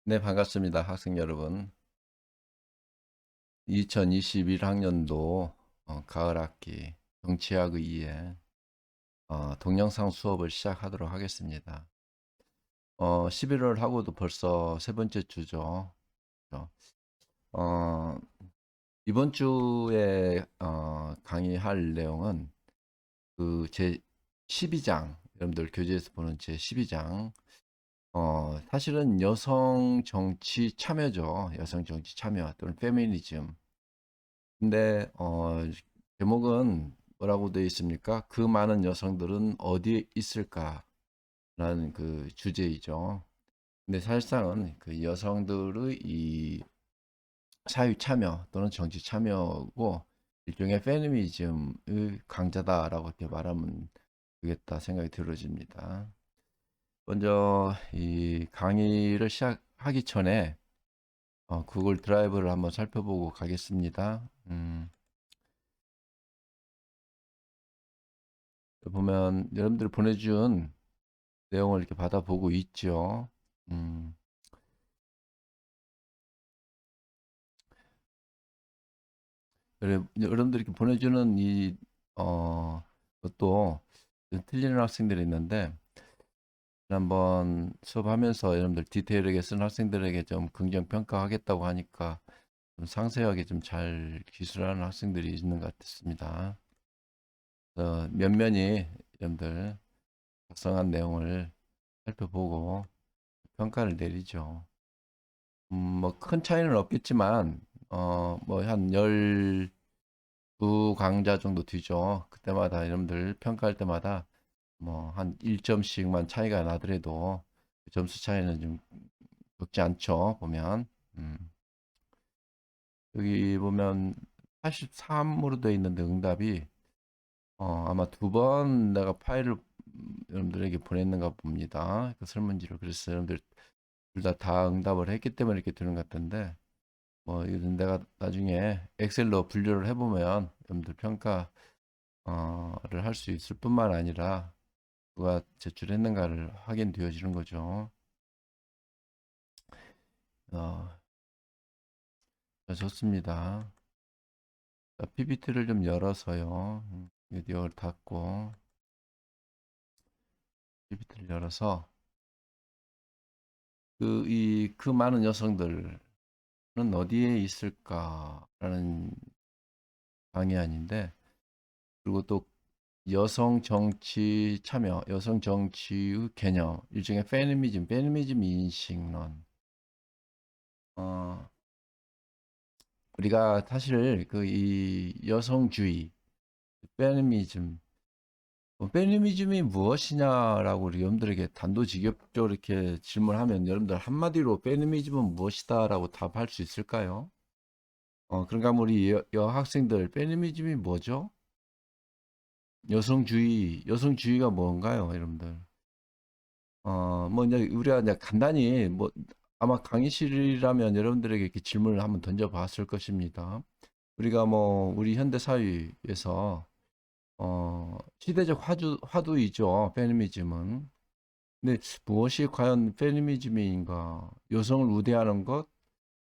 네, 반갑습니다. 학생 여러분. 2021학년도 가을 학기 정치학 의 동영상 수업을 시작하도록 하겠습니다. 11월 하고도 벌써 세 번째 주죠. 그죠? 어, 이번 주에 강의할 내용은 그 제 12장, 여러분들 교재에서 보는 제 12장, 사실은 여성 정치 참여죠. 여성 정치 참여 또는 페미니즘. 근데 제목은 뭐라고 되어 있습니까? 그 많은 여성들은 어디에 있을까라는 그 주제이죠. 근데 사실상은 그 여성들의 이 사회 참여 또는 정치 참여고 일종의 페미니즘의 강자다라고 이렇게 말하면 되겠다 생각이 들어집니다. 먼저 이 강의를 시작하기 전에 구글 드라이브를 한번 살펴보고 가겠습니다. 보면 여러분들 보내준 내용을 이렇게 받아보고 있죠. 음, 여러분들이 이렇게 보내주는 것도 틀리는 학생들이 있는데, 지난번 수업하면서 여러분들 디테일하게 쓴 학생들에게 좀 긍정평가하겠다고 하니까 좀 상세하게 좀 잘 기술하는 학생들이 있는 것 같습니다. 면면히 여러분들 작성한 내용을 살펴보고 평가를 내리죠. 뭐 큰 차이는 없겠지만 뭐 한 12 강좌 정도 뒤죠. 그때마다 여러분들 평가할 때마다 뭐 한 1점씩만 차이가 나더라도 그 점수 차이는 좀 적지 않죠. 보면 여기 보면 83으로 되어 있는데 응답이 아마 두 번 내가 파일을 여러분들에게 보냈는가 봅니다. 그 설문지를. 그래서 여러분들 둘 다 응답을 했기 때문에 이렇게 되는 것 같은데, 뭐 이건 내가 나중에 엑셀로 분류를 해보면 여러분들 평가를 할 수 있을 뿐만 아니라 누가 제출했는가를 확인되어지는 거죠. 어, 좋습니다. PPT를 좀 열어서요. 미디어를 닫고 PPT를 열어서 그 많은 여성들은 어디에 있을까라는 강의안인데, 그리고 또 여성 정치 참여, 여성 정치의 개념, 일종의 페미니즘 인식론. 어, 우리가 사실 그 이 여성주의, 페미니즘, 페미니즘이 무엇이냐라고 우리 여러분들에게 단도직입적으로 이렇게 질문하면 여러분들 한마디로 페미니즘은 무엇이다라고 답할 수 있을까요? 그러니까 우리 여학생들 페미니즘이 뭐죠? 여성주의가 뭔가요, 여러분들? 뭐 이제 우리가 이제 간단히 뭐 아마 강의실이라면 여러분들에게 이렇게 질문을 한번 던져봤을 것입니다. 우리가 뭐 우리 현대 사회에서 시대적 화두이죠, 페미니즘은. 근데 무엇이 과연 페미니즘인가? 여성을 우대하는 것,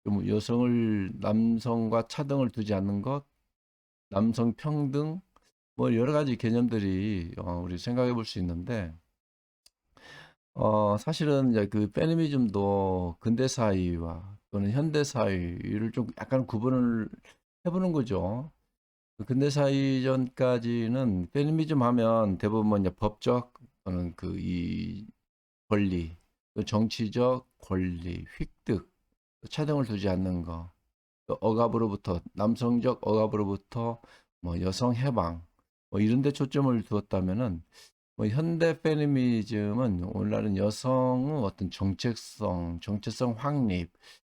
좀 여성을 남성과 차등을 두지 않는 것, 남성 평등, 뭐 여러 가지 개념들이 우리 생각해 볼 수 있는데, 사실은 이제 그 페미니즘도 근대사회와 또는 현대사회를 좀 약간 구분을 해보는 거죠. 그 근대사회 전까지는 페미니즘 하면 대부분 이제 법적 또는 그 이 권리, 또 정치적 권리, 획득, 또 차등을 두지 않는 거, 또 억압으로부터 남성적 억압으로부터 뭐 여성 해방, 뭐 이런 데 초점을 두었다면은 뭐 현대 페미니즘은 오늘날은 여성의 어떤 정체성 확립,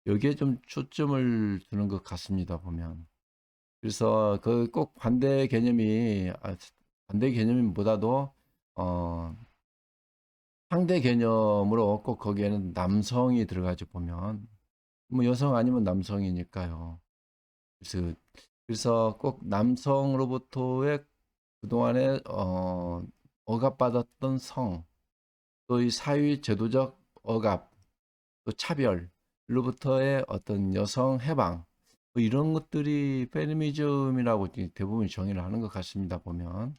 여기에 좀 초점을 두는 것 같습니다, 보면. 그래서 그 꼭 반대 개념보다도, 어, 상대 개념으로 꼭 거기에는 남성이 들어가죠, 보면. 뭐 여성 아니면 남성이니까요. 그래서, 꼭 남성으로부터의 그동안에, 억압받았던 또 이 사회 제도적 억압, 또 차별. 로부터의 어떤 여성 해방 뭐 이런 것들이 페미니즘이라고 대부분 정의를 하는 것 같습니다. 보면.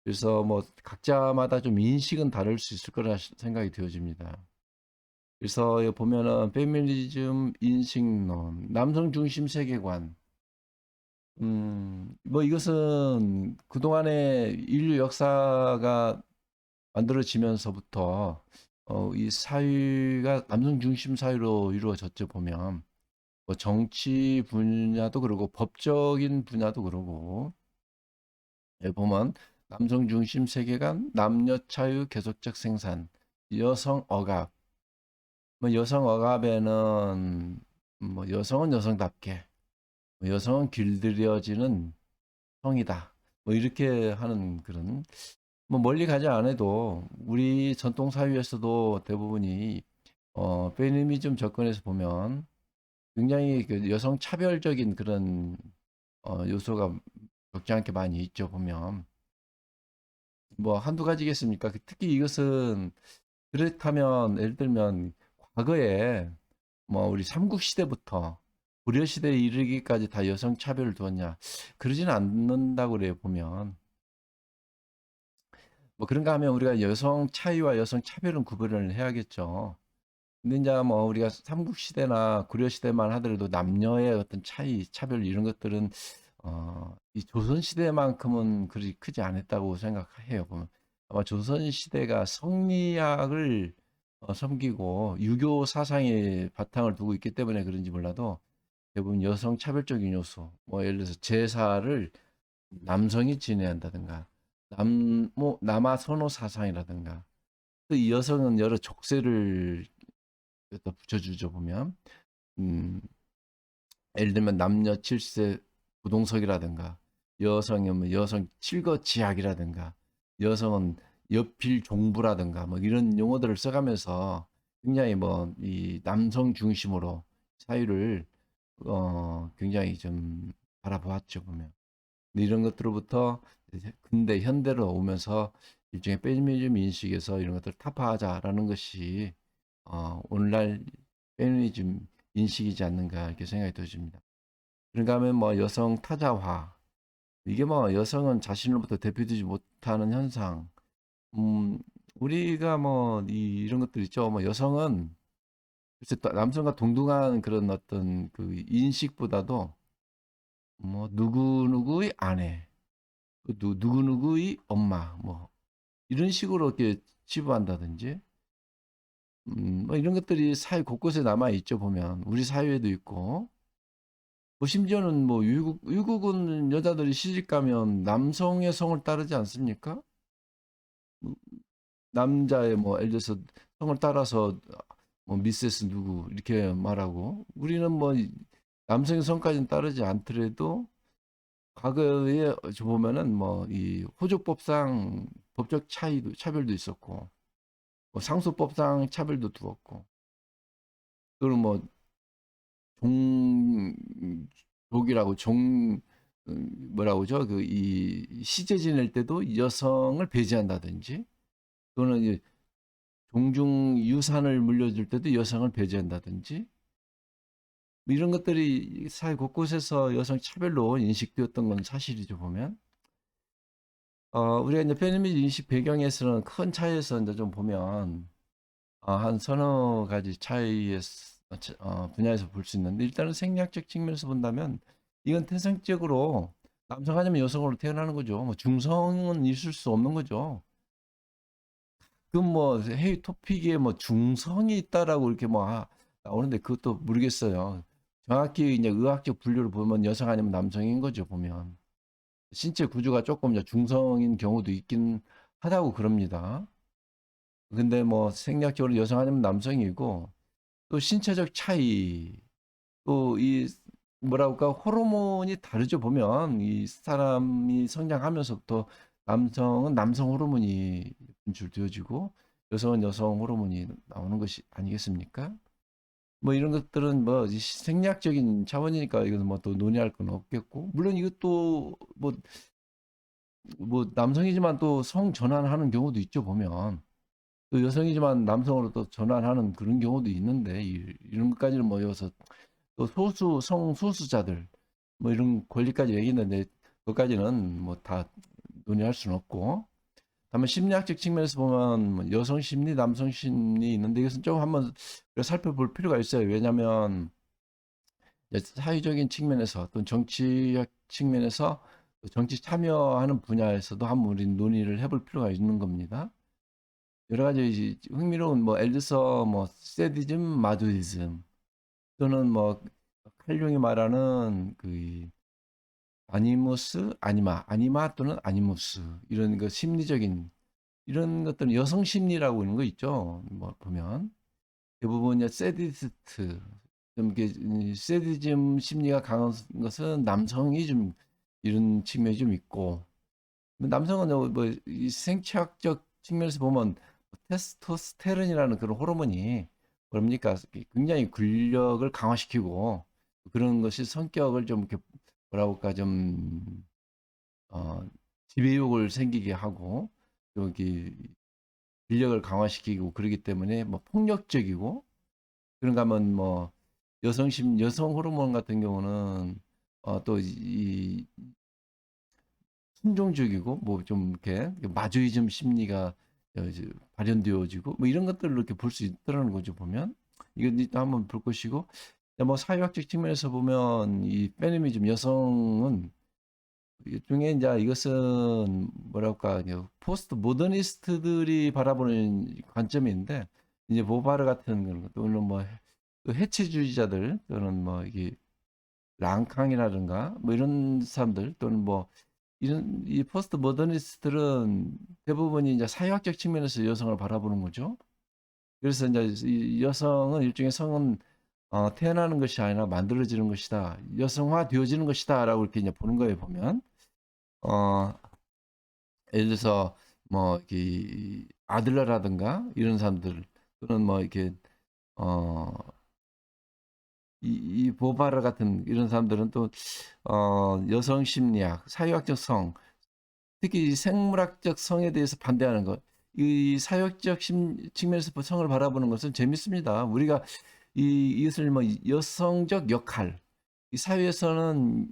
그래서 뭐 각자마다 좀 인식은 다를 수 있을 거라 생각이 되어집니다. 그래서 여기 보면은 페미니즘 인식론, 남성 중심 세계관. 뭐 이것은 그동안의 인류 역사가 만들어지면서부터 이 사회가 남성 중심 사회로 이루어졌죠, 보면. 뭐 정치 분야도 그러고 법적인 분야도 그러고. 여기 보면 남성 중심 세계관, 남녀 차유 계속적 생산, 여성 억압. 뭐 여성 억압에는 뭐 여성은 여성답게, 뭐 여성은 길들여지는 성이다. 뭐 이렇게 하는 그런 뭐 멀리 가지 않아도 우리 전통 사회에서도 대부분이 페미니즘 접근에서 보면 굉장히 그 여성 차별적인 그런 요소가 적지 않게 많이 있죠, 보면. 뭐 한두 가지겠습니까? 특히 이것은 그렇다면 예를 들면 과거에 뭐 우리 삼국시대부터 고려시대에 이르기까지 다 여성 차별을 두었냐? 그러지는 않는다고 그래요, 보면. 뭐 그런가 하면 우리가 여성 차이와 여성 차별은 구별을 해야겠죠. 근데 이제 뭐 우리가 삼국시대나 고려시대만 하더라도 남녀의 어떤 차이, 차별 이런 것들은 이 조선시대만큼은 그리 크지 않았다고 생각해요. 보면 아마 조선시대가 성리학을 섬기고 유교 사상에 바탕을 두고 있기 때문에 그런지 몰라도 대부분 여성 차별적인 요소, 뭐 예를 들어서 제사를 남성이 지내야 한다든가, 뭐 남아 선호 사상이라든가, 또 이 여성은 여러 족쇄를 또 붙여주죠 보면, 음, 예를 들면 남녀 칠세 부동석이라든가, 여성은 뭐 여성 칠거지약이라든가, 여성은 여필 종부라든가, 뭐 이런 용어들을 써가면서 굉장히 뭐 이 남성 중심으로 사회를 굉장히 좀 바라보았죠 보면. 근데 이런 것들로부터 이제 근대 현대로 오면서 일종의 페미니즘 인식에서 이런 것들을 타파하자라는 것이 오늘날 페미니즘 인식이지 않는가 이렇게 생각이 들어집니다. 그런가 하면 뭐 여성 타자화 이게 뭐 여성은 자신으로부터 대표되지 못하는 현상. 음, 우리가 뭐 이런 것들 있죠. 뭐 여성은 글쎄 또 남성과 동등한 그런 어떤 그 인식보다도 뭐 누구누구의 아내 그 누구누구의 엄마, 뭐, 이런 식으로 이렇게 치부한다든지, 뭐 이런 것들이 사회 곳곳에 남아있죠, 보면. 우리 사회에도 있고, 뭐, 심지어는 뭐, 유국은 여자들이 시집 가면 남성의 성을 따르지 않습니까? 음, 남자의 뭐, 예를 들어서 성을 따라서 뭐, 미세스 누구, 이렇게 말하고, 우리는 뭐, 남성의 성까지는 따르지 않더라도, 과거에 보면은 뭐, 이 호주법상 법적 차별도 있었고, 뭐 상소법상 차별도 두었고, 또는 뭐 종족이라고 뭐라고 죠? 그 이 시제 지낼 때도 여성을 배제한다든지, 또는 이제 종중 유산을 물려줄 때도 여성을 배제한다든지, 뭐 이런 것들이 사회 곳곳에서 여성 차별로 인식되었던 건 사실이죠 보면. 우리가 이제 페미니즘 인식 배경에서는 큰 차이에서 이제 좀 보면 한 서너 가지 차이의 분야에서 볼 수 있는데 일단은 생리학적 측면에서 본다면 이건 태생적으로 남성 아니면 여성으로 태어나는 거죠. 뭐 중성은 있을 수 없는 거죠. 그 뭐 회의 토픽에 뭐 중성이 있다라고 이렇게 뭐 나오는데 그것도 모르겠어요. 정확히 이제 의학적 분류를 보면 여성 아니면 남성인 거죠, 보면. 신체 구조가 조금 이제 중성인 경우도 있긴 하다고 그럽니다. 근데 뭐 생리학적으로 여성 아니면 남성이고 또 신체적 차이, 또 이 뭐랄까 호르몬이 다르죠 보면 이 사람이 성장하면서부터 남성은 남성 호르몬이 분출되어지고 여성은 여성 호르몬이 나오는 것이 아니겠습니까? 뭐 이런 것들은 뭐 생리학적인 차원이니까 이건 뭐 또 논의할 건 없겠고 물론 이것도 뭐 남성이지만 또 성 전환하는 경우도 있죠 보면 또 여성이지만 남성으로 또 전환하는 그런 경우도 있는데 이런 것까지는 모여서 또 성소수자들 뭐 이런 권리까지 얘기했는데 그것까지는 뭐 다 논의할 수는 없고 다만 심리학적 측면에서 보면 뭐 여성 심리, 남성 심리 있는데 이것은 좀 한번 살펴볼 필요가 있어요. 왜냐하면 사회적인 측면에서 또는 정치학 측면에서 정치 참여하는 분야에서도 한번 우리 논의를 해볼 필요가 있는 겁니다. 여러 가지 흥미로운 뭐 예를 들어서 뭐 세디즘, 마조이즘 또는 뭐 칼융이 말하는 그 아니무스, 아니마 또는 아니무스 이런 그 심리적인 이런 것들은 여성 심리라고 있는 거 있죠. 뭐 보면 대부분 이제 세디스트 좀 이렇게 세디즘 심리가 강한 것은 남성이 좀 이런 측면이 좀 있고 남성은 뭐이 생체학적 측면에서 보면 테스토스테론이라는 그런 호르몬이 뭡니까 굉장히 근력을 강화시키고 그런 것이 성격을 좀 이렇게 뭐라고 할까 좀 어, 지배욕을 생기게 하고 여기 근력을 강화시키고 그러기 때문에 뭐 폭력적이고 그런가 하면 뭐 여성 호르몬 같은 경우는 또 이 순종적이고 뭐 좀 이렇게 마조이즘 심리가 이제 발현되어지고 뭐 이런 것들을 이렇게 볼 수 있다는 거죠 보면 이건 또 한번 볼 것이고 뭐 사회학적 측면에서 보면 이 페미니즘 여성은 일종의 이제 이것은 뭐랄까 포스트 모더니스트들이 바라보는 관점인데 이제 보바르 같은 그런 것 또는 뭐 해체주의자들 또는 뭐 이게 랑캉이라든가 뭐 이런 사람들 또는 뭐 이런 이 포스트 모더니스트들은 대부분이 이제 사회학적 측면에서 여성을 바라보는 거죠. 그래서 이제 이 여성은 일종의 성은 태어나는 것이 아니라 만들어지는 것이다. 여성화 되어지는 것이다라고 이렇게 이제 보는 거예요, 보면. 어, 예를 들어서 뭐 이렇게 아들러라든가 이런 사람들 또는 뭐 이렇게 어, 이 보바르 같은 이런 사람들은 또 여성 심리학, 사회학적 성, 특히 생물학적 성에 대해서 반대하는 것. 이 사회학적 측면에서 성을 바라보는 것은 재밌습니다. 우리가 이것을 뭐 여성적 역할, 이 사회에서는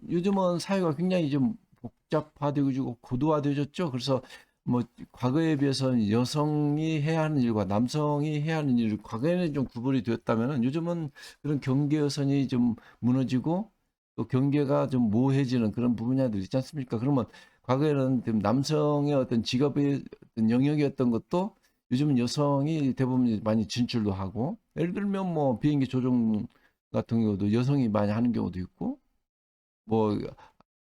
요즘은 사회가 굉장히 좀 복잡화되고 고도화되어졌죠. 그래서 뭐 과거에 비해서는 여성이 해야 하는 일과 남성이 해야 하는 일, 과거에는 좀 구분이 되었다면은 요즘은 그런 경계선이 좀 무너지고 또 경계가 좀 모호해지는 그런 분야들 있지 않습니까? 그러면 과거에는 좀 남성의 어떤 직업의 어떤 영역이었던 것도 요즘은 여성이 대부분 많이 진출도 하고 예를 들면 뭐 비행기 조종 같은 경우도 여성이 많이 하는 경우도 있고 뭐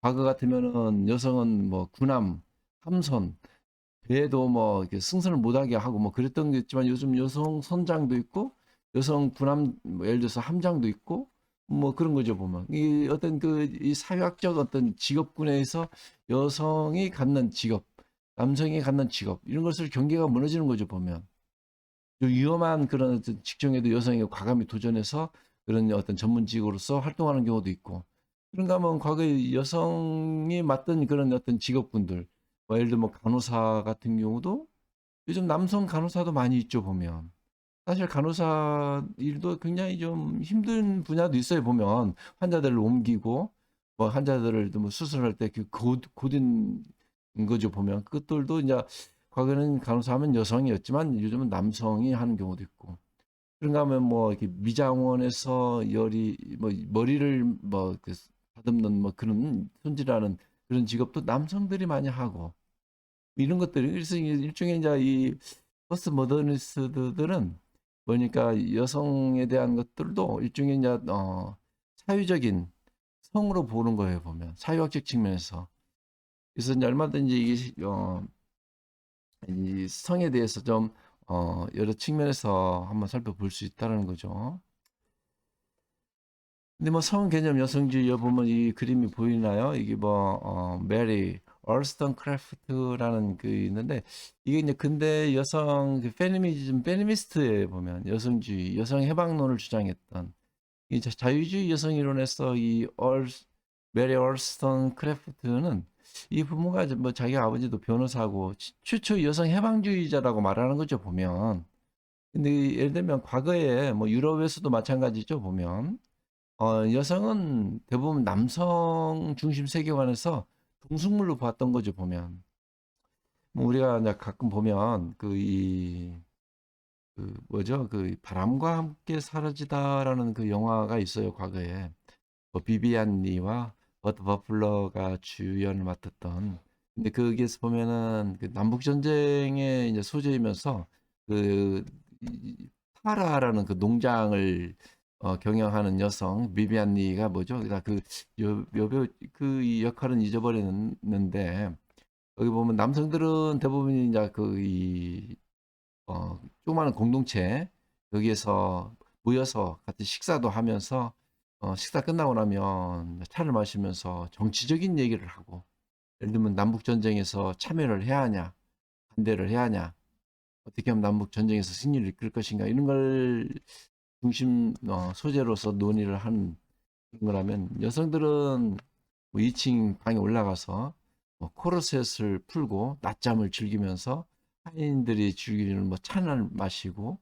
과거 같으면은 여성은 뭐 군함, 함선, 배도 뭐 이렇게 승선을 못하게 하고 뭐 그랬던 게 있지만 요즘 여성 선장도 있고 여성 군함 뭐 예를 들어서 함장도 있고 뭐 그런 거죠 보면 이 어떤 그 이 사회학적 어떤 직업군에서 여성이 갖는 직업, 남성이 갖는 직업 이런 것을 경계가 무너지는 거죠 보면 좀 위험한 그런 어떤 직종에도 여성이 과감히 도전해서 그런 어떤 전문직으로서 활동하는 경우도 있고 그런가 하면 과거에 여성이 맡던 그런 어떤 직업군들 뭐 예를 들면 뭐 간호사 같은 경우도 요즘 남성 간호사도 많이 있죠 보면 사실 간호사 일도 굉장히 좀 힘든 분야도 있어요 보면 환자들을 옮기고 뭐 환자들을 뭐 수술할 때 그 고된 거죠 보면 그것들도 이제 과거에는 간호사 하면 여성이었지만 요즘은 남성이 하는 경우도 있고 그런가 하면 뭐 이렇게 미장원에서 열이 뭐 머리를 뭐 다듬는 뭐 그런 손질하는 그런 직업도 남성들이 많이 하고 이런 것들이 그래서 일종의 이제 이 포스트 모더니스트들은 뭐니까 여성에 대한 것들도 일종의 이제 사회적인 성으로 보는 거예요 보면 사회학적 측면에서 그래서 이제 얼마든지 이 성에 대해서 좀 여러 측면에서 한번 살펴볼 수 있다는 거죠. 근데 뭐 성 개념 여성주의 보면 이 그림이 보이나요? 이게 뭐 메리 얼스턴 크래프트라는 그 있는데 이게 이제 근대 여성 그 페미니즘 페미니스트에 보면 여성주의 여성 해방론을 주장했던 이 자유주의 여성 이론에서 이 메리 얼스턴 크래프트는 이 부모가 뭐 자기 아버지도 변호사고 최초 여성 해방주의자라고 말하는 거죠, 보면. 근데 예를 들면 과거에 뭐 유럽에서도 마찬가지죠, 보면. 여성은 대부분 남성 중심 세계관에서 동식물로 봤던 거죠, 보면. 뭐 우리가 이제 가끔 보면 그 뭐죠? 그 바람과 함께 사라지다라는 그 영화가 있어요, 과거에. 뭐 비비안 리와 버드 버플러가 주연을 맡았던. 근데 거기에서 보면은 그 남북 전쟁의 이제 소재이면서 그 타라라는 그 농장을 경영하는 여성 비비안 리가 뭐죠? 그러니까 그 여배우 그 역할은 잊어버렸는데 거기 보면 남성들은 대부분 이제 조그마한 공동체 여기에서 모여서 같이 식사도 하면서 식사 끝나고 나면 차를 마시면서 정치적인 얘기를 하고 예를 들면 남북 전쟁에서 참여를 해야 하냐 반대를 해야 하냐 어떻게 하면 남북 전쟁에서 승리를 이끌 것인가 이런 걸 중심 소재로서 논의를 하는 그런 거라면 여성들은 뭐 2층 방에 올라가서 뭐 코르셋을 풀고 낮잠을 즐기면서 타인들이 즐기는 뭐 차를 마시고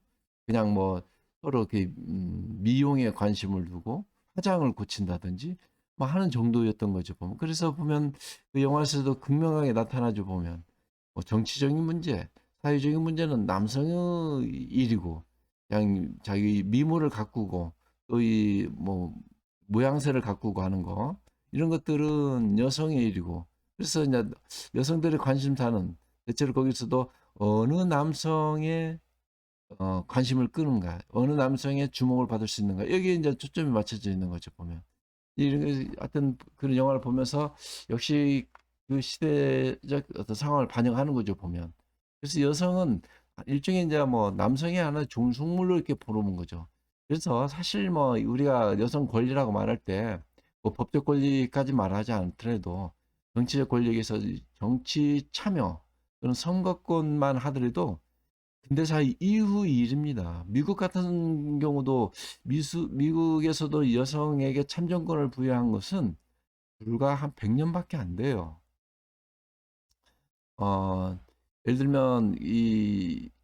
그냥 뭐 서로 그 미용에 관심을 두고 화장을 고친다든지 뭐 하는 정도였던 거죠 보면. 그래서 보면 그 영화에서도 극명하게 나타나죠 보면 뭐 정치적인 문제, 사회적인 문제는 남성의 일이고 그냥 자기 미모를 가꾸고 또 이 뭐 모양새를 가꾸고 하는 거 이런 것들은 여성의 일이고 그래서 이제 여성들의 관심사는 대체로 거기서도 어느 남성의 관심을 끄는가, 어느 남성의 주목을 받을 수 있는가 여기에 이제 초점이 맞춰져 있는 거죠 보면. 이런 어떤 그런 영화를 보면서 역시 그 시대적 어떤 상황을 반영하는 거죠 보면. 그래서 여성은 일종의 이제 뭐 남성의 하나의 종속물로 이렇게 보는 거죠. 그래서 사실 뭐 우리가 여성 권리라고 말할 때 뭐 법적 권리까지 말하지 않더라도 정치적 권력에서 정치 참여 또는 선거권만 하더라도 근대사 이후 일입니다. 미국 같은 경우도 미국에서도 여성에게 참정권을 부여한 것은 불과 한 100년밖에 안 돼요. 어, 예를 들면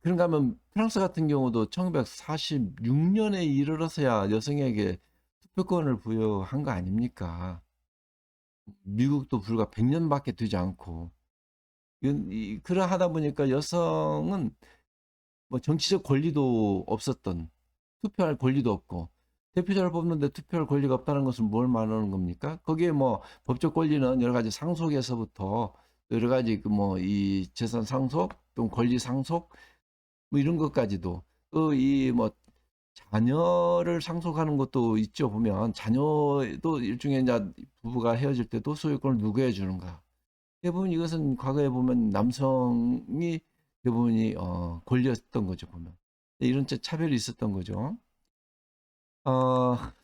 그런가 하면 프랑스 같은 경우도 1946년에 이르러서야 여성에게 투표권을 부여한 거 아닙니까? 미국도 불과 100년밖에 되지 않고 그러하다 보니까 여성은 뭐 정치적 권리도 없었던 투표할 권리도 없고 대표자를 뽑는데 투표할 권리가 없다는 것은 뭘 말하는 겁니까? 거기에 뭐 법적 권리는 여러 가지 상속에서부터 여러 가지 그 뭐 이 재산 상속 또 권리 상속 뭐 이런 것까지도 또 이 뭐 자녀를 상속하는 것도 있죠 보면 자녀도 일종의 이제 부부가 헤어질 때도 소유권을 누구에 주는가 대부분 이것은 과거에 보면 남성이 대부분이 권리였던 거죠 보면 이런 차별이 있었던 거죠.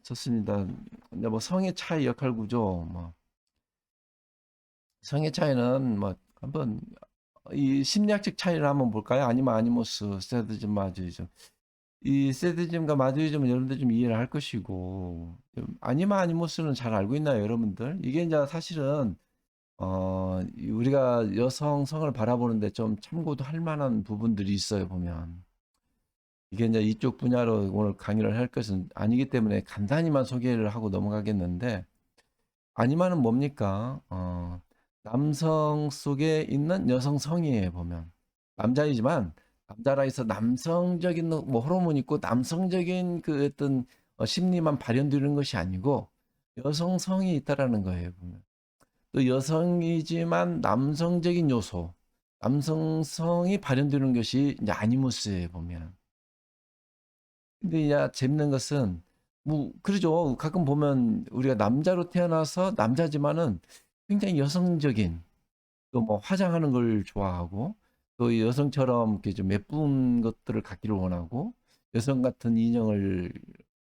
좋습니다. 근데 뭐 성의 차이 역할 구조 뭐 성의 차이는 뭐 한번 이 심리학적 차이를 한번 볼까요? 아니면 아니모스, 세드즘, 마주이즘. 이 세드즘과 마주이즘은 여러분들 좀 이해를 할 것이고 아니면 아니모스는 잘 알고 있나요, 여러분들? 이게 이제 사실은 우리가 여성 성을 바라보는데 좀 참고도 할 만한 부분들이 있어요, 보면. 이게 이제 이쪽 분야로 오늘 강의를 할 것은 아니기 때문에 간단히만 소개를 하고 넘어가겠는데, 아니면은 뭡니까? 남성 속에 있는 여성 성의에 보면. 남자이지만, 남자라 해서 남성적인 뭐 호르몬이 있고 남성적인 그 어떤 심리만 발현되는 것이 아니고 여성성이 있다라는 거예요, 보면. 또 여성이지만 남성적인 요소, 남성성이 발현되는 것이 이제 아니무스에 보면. 근데 이제 재밌는 것은 뭐 그러죠. 가끔 보면 우리가 남자로 태어나서 남자지만은 굉장히 여성적인 또 뭐 화장하는 걸 좋아하고 또 여성처럼 이렇게 좀 예쁜 것들을 갖기를 원하고 여성 같은 인형을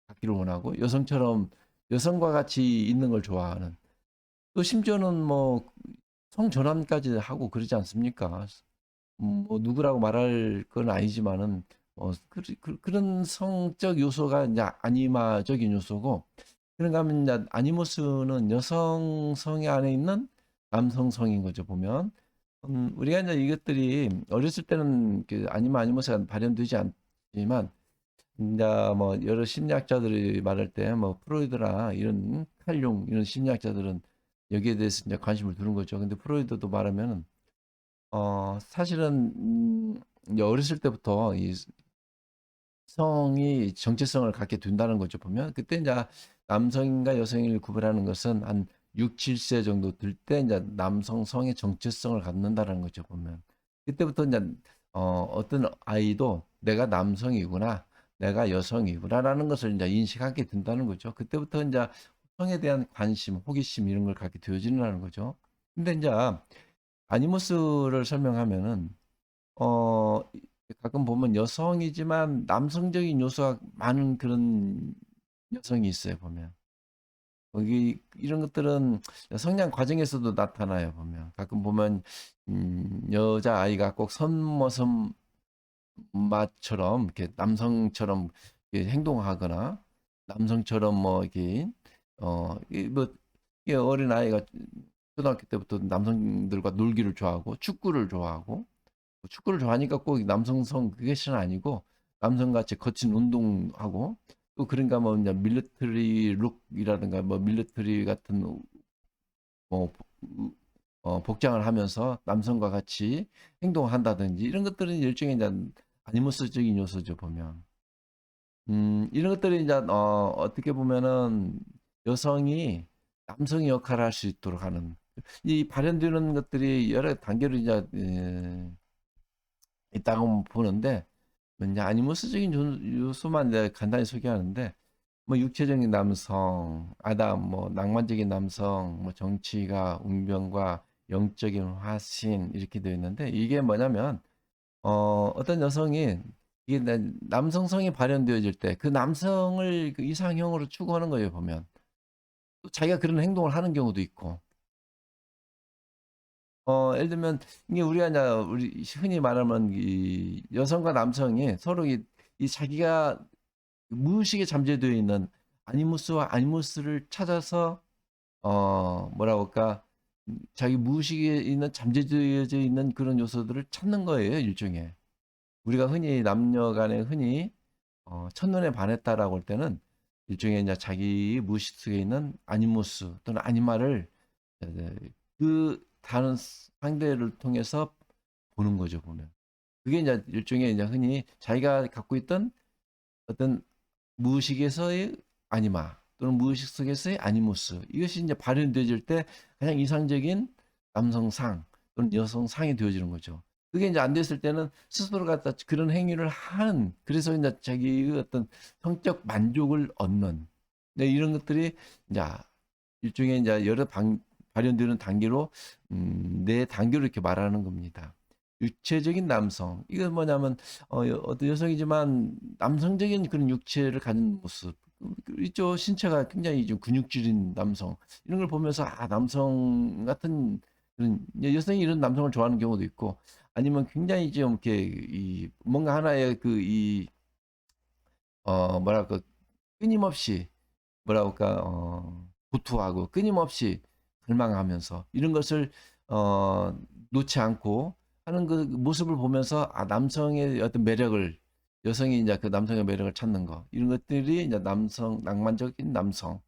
갖기를 원하고 여성처럼 여성과 같이 있는 걸 좋아하는 또 심지어는 뭐 성전환까지 하고 그러지 않습니까? 뭐 누구라고 말할 건 아니지만은 그런 성적 요소가 이제 아니마적인 요소고 그런가 하면 이제 아니모스는 여성성의 안에 있는 남성성인 거죠, 보면. 우리가 이제 이것들이 어렸을 때는 그 아니모스가 발현되지 않지만 이제 뭐 여러 심리학자들이 말할 때 뭐 프로이드나 이런 칼융 이런 심리학자들은 여기에 대해서 이제 관심을 두는 거죠. 근데 프로이드도 말하면은 사실은 이제 어렸을 때부터 이 성이 정체성을 갖게 된다는 거죠, 보면. 그때 이제 남성인가 여성을 구별하는 것은 한 6, 7세 정도 될 때 이제 남성 성의 정체성을 갖는다는 거죠, 보면. 그때부터 이제 어떤 아이도 내가 남성이구나, 내가 여성이구나라는 것을 이제 인식하게 된다는 거죠. 그때부터 이제 성에 대한 관심, 호기심 이런 걸 갖게 되어지는 거죠. 근데 이제 아니모스를 설명하면은 어 가끔 보면 여성이지만 남성적인 요소가 많은 그런 여성이 있어요, 보면. 거기 이런 것들은 성장 과정에서도 나타나요, 보면. 가끔 보면 여자아이가 꼭 선모성마처럼 이렇게 남성처럼 이렇게 행동하거나 남성처럼 뭐 이렇게 뭐 이게 어린아이가 초등학교 때부터 남성들과 놀기를 좋아하고 축구를 좋아하고 축구를 좋아하니까 꼭 남성성 그것은 아니고 남성같이 거친 운동하고 또 그런가 뭐 이제 밀리터리 룩이라든가 뭐 밀리터리 같은 뭐 복장을 하면서 남성과 같이 행동을 한다든지 이런 것들은 일종의 이제 아니모스적인 요소죠, 보면. 이런 것들이 이제 어떻게 보면은 여성이 남성의 역할을 할 수 있도록 하는 이 발현되는 것들이 여러 단계로 이제 있다고 보는데 이제 아니모스적인 요소만 내가 간단히 소개하는데 뭐 육체적인 남성, 아담, 뭐 낭만적인 남성, 뭐 정치가, 운명과 영적인 화신 이렇게 되어 있는데 이게 뭐냐면 어떤 여성이 이게 남성성이 발현되어질 때 그 남성을 그 이상형으로 추구하는 거예요, 보면. 또 자기가 그런 행동을 하는 경우도 있고. 예를 들면 이게 우리가 이제 우리 흔히 말하면 이 여성과 남성이 서로 이 자기가 무의식에 잠재되어 있는 아니무스와 아니무스를 찾아서 뭐라고 할까 자기 무의식에 있는 잠재되어져 있는 그런 요소들을 찾는 거예요, 일종의. 우리가 흔히 남녀 간에 흔히 첫눈에 반했다라고 할 때는 일종의 이제 자기 무의식 속에 있는 아니무스 또는 아니마를 그 다른 상대를 통해서 보는 거죠, 보면. 그게 이제 일종의 이제 흔히 자기가 갖고 있던 어떤 무의식에서의 아니마 또는 무의식 속에서의 아니무스 이것이 이제 발현되어질 때 가장 이상적인 남성상 또는 여성상이 되어지는 거죠. 그게 이제 안 됐을 때는 스스로 갖다 그런 행위를 하는 그래서 이제 자기의 어떤 성적 만족을 얻는 네, 이런 것들이 이제 일종의 이제 여러 발현되는 단계로 네 단계로 이렇게 말하는 겁니다. 육체적인 남성 이건 뭐냐면 어떤 여성이지만 남성적인 그런 육체를 가진 모습 있죠. 신체가 굉장히 좀 근육질인 남성 이런 걸 보면서 아 남성 같은 그런 여성이 이런 남성을 좋아하는 경우도 있고 아니면 굉장히 좀 이렇게 이 뭔가 하나의 그 이 뭐랄까 끊임없이 뭐랄까 고투하고 끊임없이 갈망하면서 이런 것을 어 놓지 않고 하는 그 모습을 보면서 아 남성의 어떤 매력을 여성이 이제 그 남성의 매력을 찾는 거 이런 것들이 이제 남성 낭만적인 남성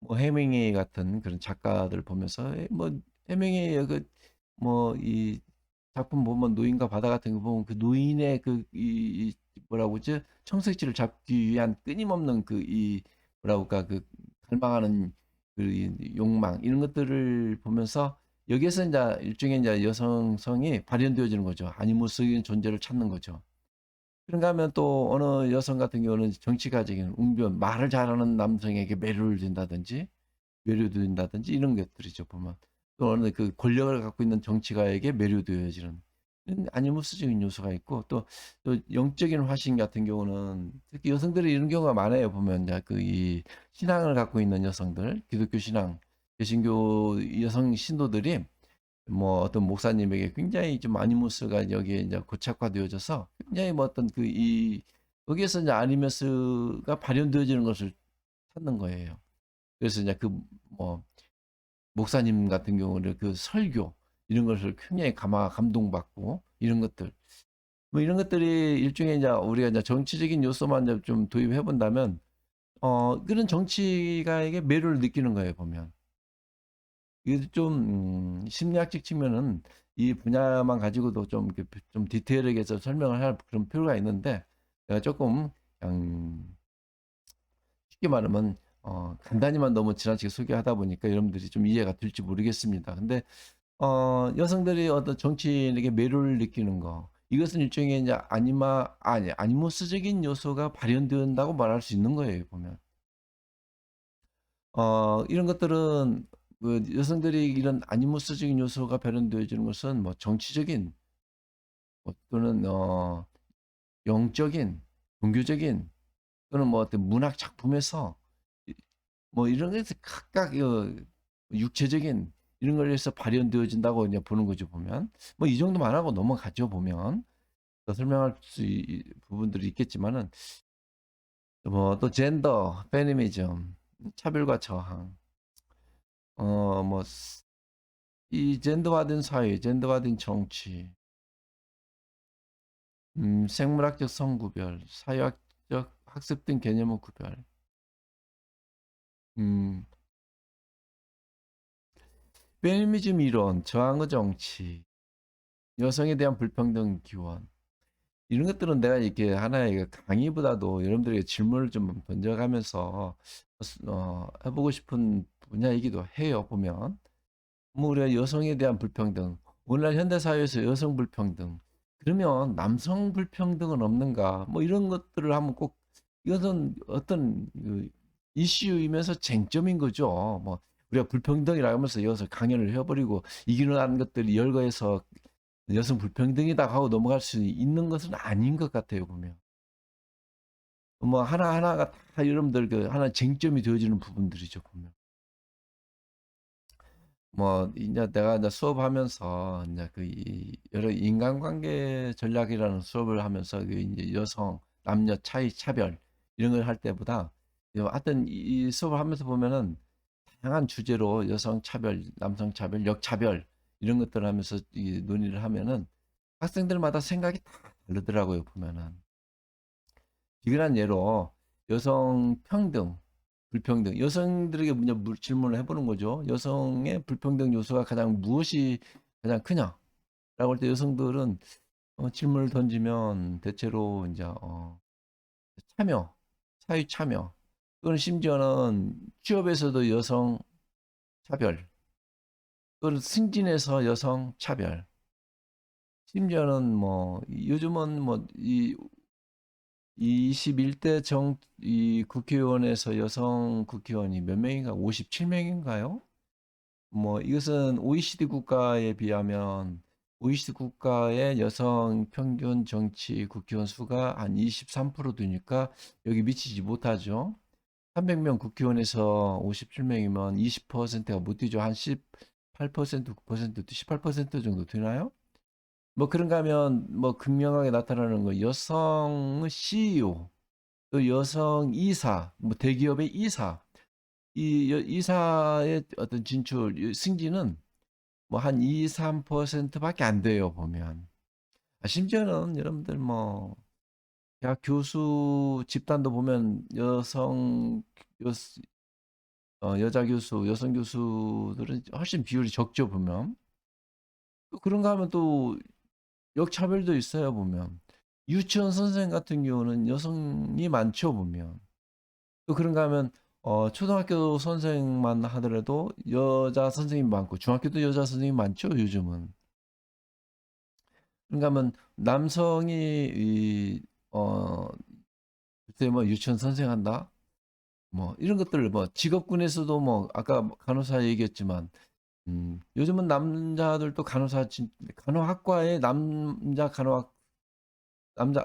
뭐 해밍웨이 같은 그런 작가들 보면서 뭐 해밍웨이 그뭐이 작품 보면 노인과 바다 같은 거 보면 그 노인의 그 이 뭐라고 그러지 청색지를 잡기 위한 끊임없는 그 이 뭐라고 할까 그 갈망하는 그 욕망 이런 것들을 보면서 여기에서 이제 일종의 이제 여성성이 발현되어지는 거죠. 아니모스적인 존재를 찾는 거죠. 그런가 하면 또 어느 여성 같은 경우는 정치가적인 웅변, 말을 잘하는 남성에게 매료를 준다든지, 매료된다든지 이런 것들이죠, 보면. 또 어느 그 권력을 갖고 있는 정치가에게 매료되어지는 이런 아니무스적인 요소가 있고 또 영적인 화신 같은 경우는 특히 여성들이 이런 경우가 많아요, 보면. 이제 그 이 신앙을 갖고 있는 여성들, 기독교 신앙, 개신교 여성 신도들이 뭐 어떤 목사님에게 굉장히 좀 아니무스가 여기에 이제 고착화되어져서 굉장히 뭐 어떤 그 이 거기에서 이제 아니무스가 발현되어지는 것을 찾는 거예요. 그래서 이제 그 뭐 목사님 같은 경우는 그 설교 이런 것을 굉장히 감동받고 이런 것들 뭐 이런 것들이 일종의 이제 우리가 이제 정치적인 요소만 이제 좀 도입해 본다면 그런 정치가에게 매료를 느끼는 거예요 보면. 이게 좀 심리학적 측면은 이 분야만 가지고도 좀 이렇게 좀 디테일하게 해서 설명을 할 그런 필요가 있는데 내가 조금 그냥 쉽게 말하면 간단히만 너무 지나치게 소개하다 보니까 여러분들이 좀 이해가 될지 모르겠습니다. 근데 여성들이 어떤 정치인에게 매료를 느끼는 거 이것은 일종의 이제 아니모스적인 요소가 발현된다고 말할 수 있는 거예요 보면. 이런 것들은 그 여성들이 이런 아니모스적인 요소가 발현되어지는 것은 뭐 정치적인 또는 영적인 종교적인 또는 뭐 어떤 문학 작품에서 뭐 이런 것에서 각각 육체적인 이런 걸로 해서 발현되어진다고 이제 보는 거죠 보면. 뭐 이 정도만 하고 넘어가죠 보면. 더 설명할 부분들이 있겠지만은 뭐 또 젠더, 페미니즘, 차별과 저항, 뭐 이 젠더화된 사회, 젠더화된 정치, 생물학적 성구별, 사회학적 학습된 개념의 구별, 음, 페미니즘 이론, 저항의 정치, 여성에 대한 불평등 기원, 이런 것들은 내가 이렇게 하나의 그 강의보다도 여러분들에게 질문을 좀 던져가면서 해보고 싶은 분야이기도 해요, 보면. 뭐 우리가 여성에 대한 불평등, 오늘날 현대사회에서 여성 불평등, 그러면 남성 불평등은 없는가? 뭐 이런 것들을 하면 꼭 이것은 어떤 그 이슈이면서 쟁점인 거죠. 뭐 우리가 불평등이라고 하면서 여기서 강연을 해버리고 이기는 것들이 열거해서 여성 불평등이다 하고 넘어갈 수 있는 것은 아닌 것 같아요, 보면. 뭐 하나하나가 다 여러분들 그 하나 쟁점이 되어지는 부분들이죠, 보면. 뭐 이제 내가 이제 수업하면서 이제 여러 인간관계 전략이라는 수업을 하면서 그 이제 여성, 남녀 차이, 차별 이런 걸 할 때보다 하여튼 이 수업을 하면서 보면은 다양한 주제로 여성 차별, 남성 차별, 역차별 이런 것들을 하면서 이 논의를 하면은 학생들마다 생각이 다 다르더라고요, 보면은. 비근한 예로 여성 평등, 불평등, 여성들에게 질문을 해보는 거죠. 여성의 불평등 요소가 무엇이 가장 크냐라고 할 때 여성들은 질문을 던지면 대체로 이제 참여, 사회 참여, 또는 심지어는 취업에서도 여성 차별, 또는 승진에서 여성 차별, 심지어는 뭐 요즘은 뭐이 21대 이 국회의원에서 여성 국회의원이 몇 명인가? 57명인가요? 뭐 이것은 OECD 국가에 비하면 OECD 국가의 여성 평균 정치 국회의원 수가 한 23% 되니까 여기 미치지 못하죠. 300명 국회의원에서 57명이면 20%가 못 되죠. 한 18%, 9%, 18% 정도 되나요? 뭐 그런가 하면 뭐 극명하게 나타나는 거 여성의 CEO 또 여성 이사, 뭐 대기업의 이사, 이사의 어떤 진출, 승진은 뭐 한 2, 3%밖에 안 돼요, 보면. 심지어는 여러분들 뭐 대학 교수 집단도 보면 여, 여자 교수, 여성 교수들은 훨씬 비율이 적죠, 보면. 또 그런가 하면 또 역차별도 있어요, 보면. 유치원 선생 같은 경우는 여성이 많죠, 보면. 또 그런가 하면 초등학교 선생만 하더라도 여자 선생님이 많고 중학교도 여자 선생님이 많죠, 요즘은. 그런가 하면 남성이 글쎄 뭐 유치원 선생 한다? 뭐 이런 것들 뭐 직업군에서도 뭐 아까 간호사 얘기했지만 요즘은 남자들도 간호학과에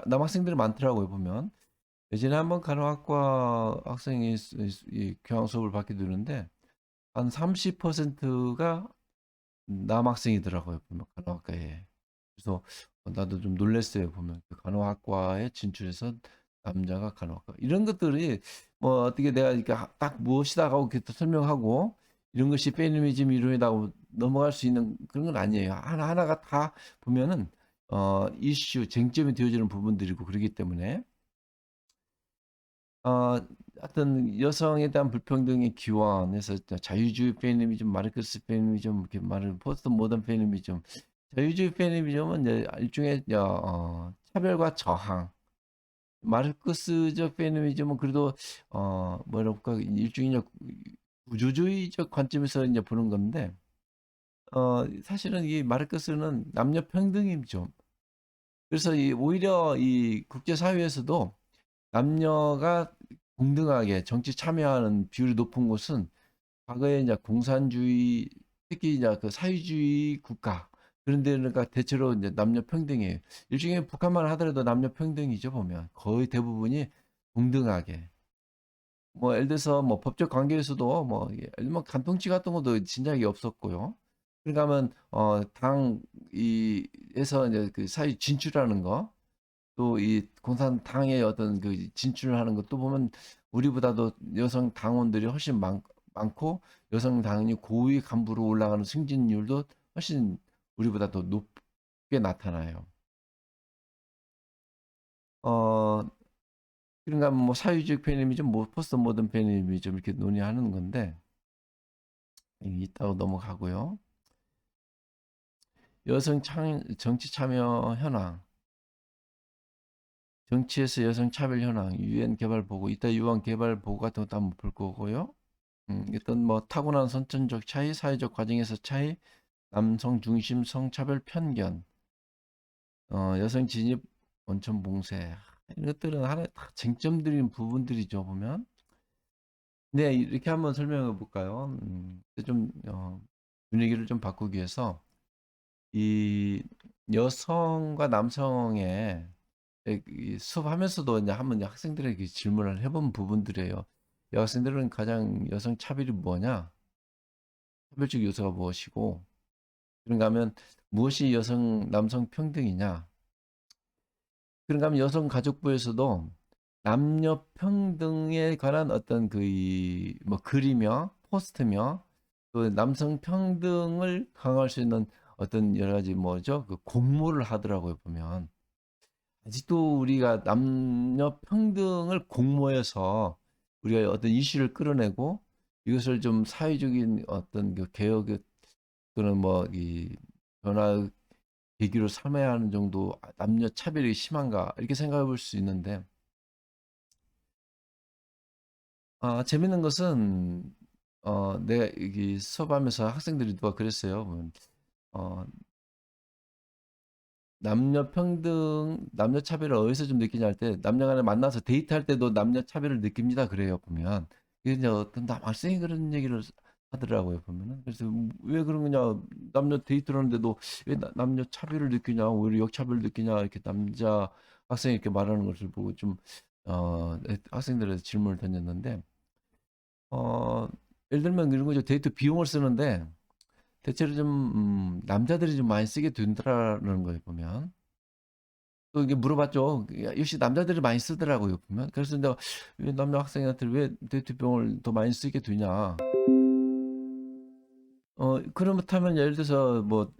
남학생들이 많더라고요, 보면. 예전에 한번 간호학과 학생이 이 교양 수업을 받게 되는데 한 30%가 남학생이더라고요, 보면 간호학과에. 그래서 나도 좀 놀랐어요, 보면. 그 간호학과에 진출해서 남자가 간호학과. 이런 것들이 뭐 어떻게 내가 이렇게 딱 무엇이다 하고 이렇게 또 설명하고 이런 것이 페미니즘 이론이라고 넘어갈 수 있는 그런 건 아니에요. 하나하나가 다 보면은 이슈, 쟁점이 되어지는 부분들이고 그러기 때문에 어, 하여튼 여성에 대한 불평등의 기원에서 자유주의 페미니즘, 마르크스 페미니즘, 이렇게 말을 포스트 모던 페미니즘, 자유주의 페미니즘은 이제 일종의 차별과 저항, 마르크스적 페미니즘은 그래도 뭐랄까 일종의 이제 구조주의적 관점에서 이제 보는 건데 사실은 이 마르크스는 남녀 평등이죠. 그래서 오히려 이 국제사회에서도 남녀가 동등하게 정치 참여하는 비율이 높은 곳은 과거에 이제 공산주의, 특히 이제 그 사회주의 국가 그런 데가 대체로 이제 남녀 평등이에요. 일종의 북한만 하더라도 남녀 평등이죠 보면 거의 대부분이 동등하게. 뭐 예를 들어서 뭐 법적 관계에서도 뭐, 뭐 간통죄 같은 것도 진작에 없었고요. 그러니까 하면 당 이에서 이제 그 사회 진출하는 거 또 이 공산당의 어떤 그 진출을 하는 것도 보면 우리보다도 여성 당원들이 훨씬 많고 여성 당원이 고위 간부로 올라가는 승진율도 훨씬 우리보다 더 높게 나타나요. 어, 그러니까 뭐 사회주의 페미니즘, 뭐 포스트 모던 페미니즘 이렇게 논의하는 건데 이따가 넘어가고요. 정치 참여 현황, 정치에서 여성 차별 현황, 유엔 개발 보고, 이따 유엔 개발 보고 같은 것도 한번 볼 거고요. 일단 뭐 타고난 선천적 차이, 사회적 과정에서 차이, 남성 중심 성차별 편견, 여성 진입 원천 봉쇄 이런 것들은 하나의 다 쟁점들인 부분들이죠 보면. 네, 이렇게 한번 설명해 볼까요? 좀 분위기를 좀 바꾸기 위해서 이 여성과 남성의 이 수업하면서도 이제 한번 학생들에게 질문을 해본 부분들이에요. 여학생들은 가장 여성 차별이 뭐냐? 차별적 요소가 무엇이고, 그런가 하면 무엇이 여성, 남성 평등이냐? 그런가 하면 여성가족부에서도 남녀 평등에 관한 어떤 뭐 글이며 포스트며 또 남성 평등을 강화할 수 있는 어떤 여러 가지 뭐죠? 그 공모를 하더라고요, 보면. 아직도 우리가 남녀 평등을 공모해서 우리가 어떤 이슈를 끌어내고 이것을 좀 사회적인 어떤 그 개혁 또는 뭐 이 변화 계기로 삼아야 하는 정도 남녀 차별이 심한가 이렇게 생각해 볼 수 있는데 재밌는 것은 내가 이 수업하면서 학생들이 누가 그랬어요. 어, 남녀 평등, 남녀 차별을 어디서 좀 느끼냐 할 때 남녀 간에 만나서 데이트할 때도 남녀 차별을 느낍니다. 그래요. 보면 이게 이제 어떤 남학생이 그런 얘기를 하더라고요. 보면은 그래서 왜 그런 거냐 남녀 데이트를 하는데도 왜 남녀 차별을 느끼냐 오히려 역차별을 느끼냐 이렇게 남자 학생이 이렇게 말하는 것을 보고 좀 학생들한테 질문을 던졌는데 어, 예를 들면 이런 거죠. 데이트 비용을 쓰는데 대체로 좀 남자들이 좀 많이 쓰게 된다라는 거예요. 보면. 또 이게 물어봤죠. 역시 남자들이 많이 쓰더라고요, 보면. 그래서 내가 왜 남자 학생한테 왜 데이트 비용을 더 많이 쓰게 되냐. 그렇다면 예를 들어서 뭐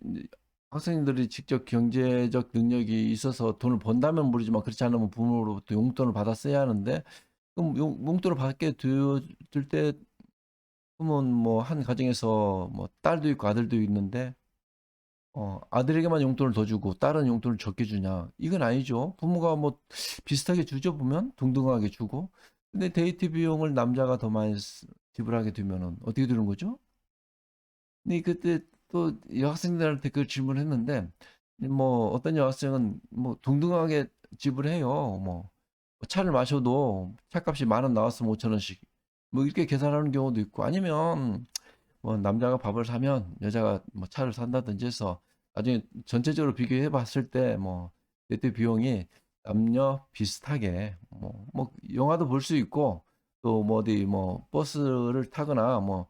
학생들이 직접 경제적 능력이 있어서 돈을 번다면 모르지만 그렇지 않으면 부모로부터 용돈을 받아 써야 하는데 그럼 용돈을 받게 될때 그러면 뭐 한 가정에서 뭐 딸도 있고 아들도 있는데 아들에게만 용돈을 더 주고 딸은 용돈을 적게 주냐? 이건 아니죠. 부모가 뭐 비슷하게 주죠, 보면. 동등하게 주고. 근데 데이트 비용을 남자가 더 많이 지불하게 되면은 어떻게 되는 거죠? 근데 그때 또 여학생들한테 그 질문을 했는데 뭐 어떤 여학생은 뭐 동등하게 지불해요. 뭐 차를 마셔도 차값이 10,000원 나왔으면 5,000원씩 뭐 이렇게 계산하는 경우도 있고 아니면 뭐 남자가 밥을 사면 여자가 뭐 차를 산다든지 해서 나중에 전체적으로 비교해 봤을 때 뭐 그때 비용이 남녀 비슷하게 뭐 영화도 볼 수 있고 또 뭐 어디 뭐 버스를 타거나 뭐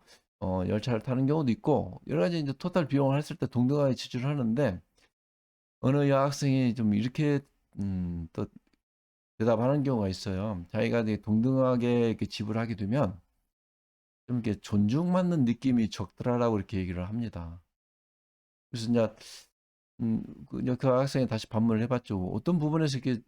열차를 타는 경우도 있고 여러 가지 이제 토탈 비용을 했을 때 동등하게 지출을 하는데 어느 여학생이 좀 이렇게 또 대답하는 경우가 있어요. 자기가 되게 동등하게 이렇게 지불하게 되면 좀 이렇게 존중받는 느낌이 적더라라고 이렇게 얘기를 합니다. 그래서 이제 그 학생이 다시 반문을 해봤죠. 어떤 부분에서 이렇게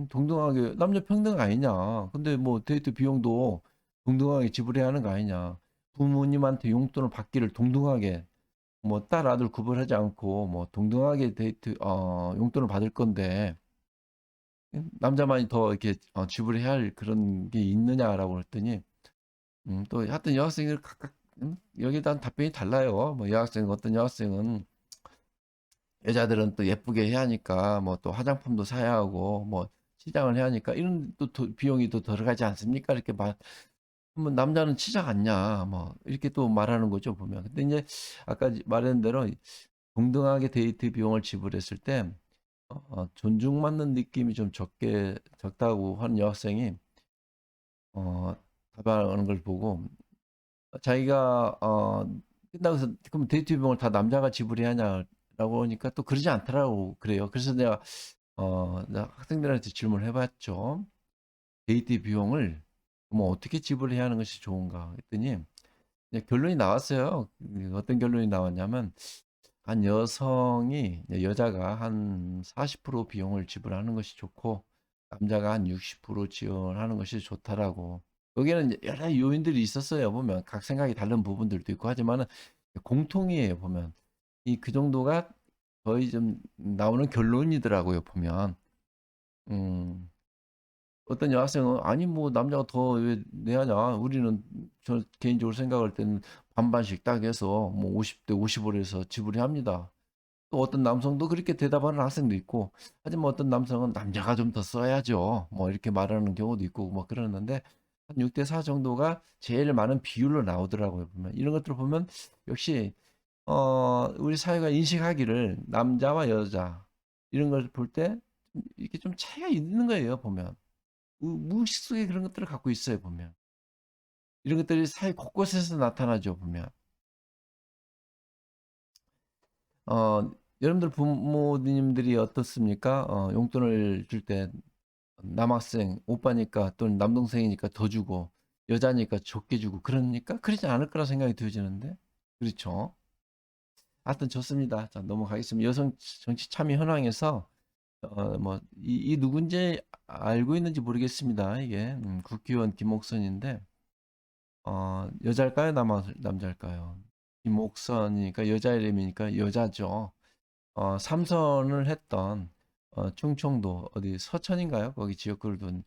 동등하게 남녀 평등 아니냐. 근데 뭐 데이트 비용도 동등하게 지불해야 하는 거 아니냐. 부모님한테 용돈을 받기를 동등하게 뭐 딸 아들 구분하지 않고 뭐 동등하게 데이트 용돈을 받을 건데 남자만이 더 이렇게 지불해야 할 그런 게 있느냐라고 했더니 또 하여튼 여학생들 각각 여기에 대한 답변이 달라요. 뭐 여학생 어떤 여학생은 여자들은 또 예쁘게 해야 하니까 뭐 또 화장품도 사야 하고 뭐 치장을 해야 하니까 이런 또 비용이 또 들어가지 않습니까? 이렇게 말 뭐 남자는 치장 않냐 뭐 이렇게 또 말하는 거죠 보면. 근데 이제 아까 말한 대로 동등하게 데이트 비용을 지불했을 때 존중받는 느낌이 좀 적다고 하는 여학생이 어, 답하는 걸 보고 자기가 끝나고서 그럼 데이트 비용을 다 남자가 지불해야 하냐라고 하니까 또 그러지 않더라고 그래요. 그래서 내가 학생들한테 질문을 해봤죠. 데이트 비용을 뭐 어떻게 지불해야 하는 것이 좋은가 했더니 이제 결론이 나왔어요. 어떤 결론이 나왔냐면 한 여성이 여자가 한 40% 비용을 지불하는 것이 좋고 남자가 한 60% 지원하는 것이 좋다라고. 여기는 여러 요인들이 있었어요. 보면 각 생각이 다른 부분들도 있고 하지만은 공통이에요. 보면 이 그 정도가 거의 좀 나오는 결론이더라고요. 보면 음, 어떤 여학생은 아니 뭐 남자가 더 왜 내야냐 우리는 저 개인적으로 생각할 때는 반반씩 딱 해서 뭐 50대 50으로 해서 지불해야 합니다. 또 어떤 남성도 그렇게 대답하는 학생도 있고 하지만 어떤 남성은 남자가 좀 더 써야죠 뭐 이렇게 말하는 경우도 있고 뭐 그러는데 한 6대 4 정도가 제일 많은 비율로 나오더라고요 보면 이런 것들을 보면 역시 우리 사회가 인식하기를 남자와 여자 이런 걸 볼 때 이렇게 좀 차이가 있는 거예요 보면 무의식 속에 그런 것들을 갖고 있어요 보면 이런 것들이 사회 곳곳에서 나타나죠 보면 여러분들 부모님들이 어떻습니까? 용돈을 줄 때 남학생 오빠니까 또는 남동생이니까 더 주고 여자니까 적게 주고 그러니까 그러지 않을 거라 생각이 들어지는데 그렇죠. 하여튼 좋습니다. 자 넘어가겠습니다. 여성 정치 참여 현황에서 뭐 이 누군지 알고 있는지 모르겠습니다. 이게 국회의원 김옥선인데 여자일까요? 남자일까요? 김옥선이니까 여자 이름이니까 여자죠. 삼선을 했던 충청도 어디 서천인가요? 거기 지역구를 둔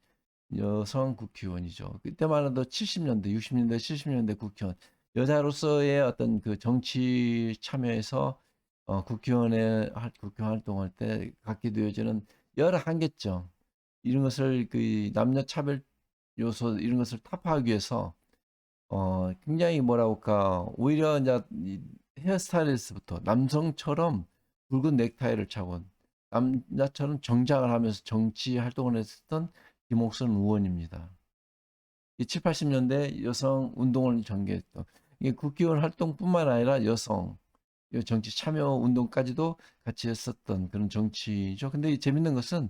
여성 국회의원이죠. 그때만 해도 70년대, 60년대, 70년대 국회의원 여자로서의 어떤 그 정치 참여에서 국회의원 활동할 때 갖게 되어지는 여러 한계점 이런 것을 그 남녀 차별 요소 이런 것을 타파하기 위해서 굉장히 뭐라고 할까 오히려 이제 이 헤어스타일리스트부터 남성처럼 붉은 넥타이를 차고 남자처럼 정장을 하면서 정치 활동을 했었던 김옥선 의원입니다. 이 7, 80년대 여성 운동을 전개했던 이게 국회의원 활동뿐만 아니라 여성 정치 참여 운동까지도 같이 했었던 그런 정치죠. 근데 이 재밌는 것은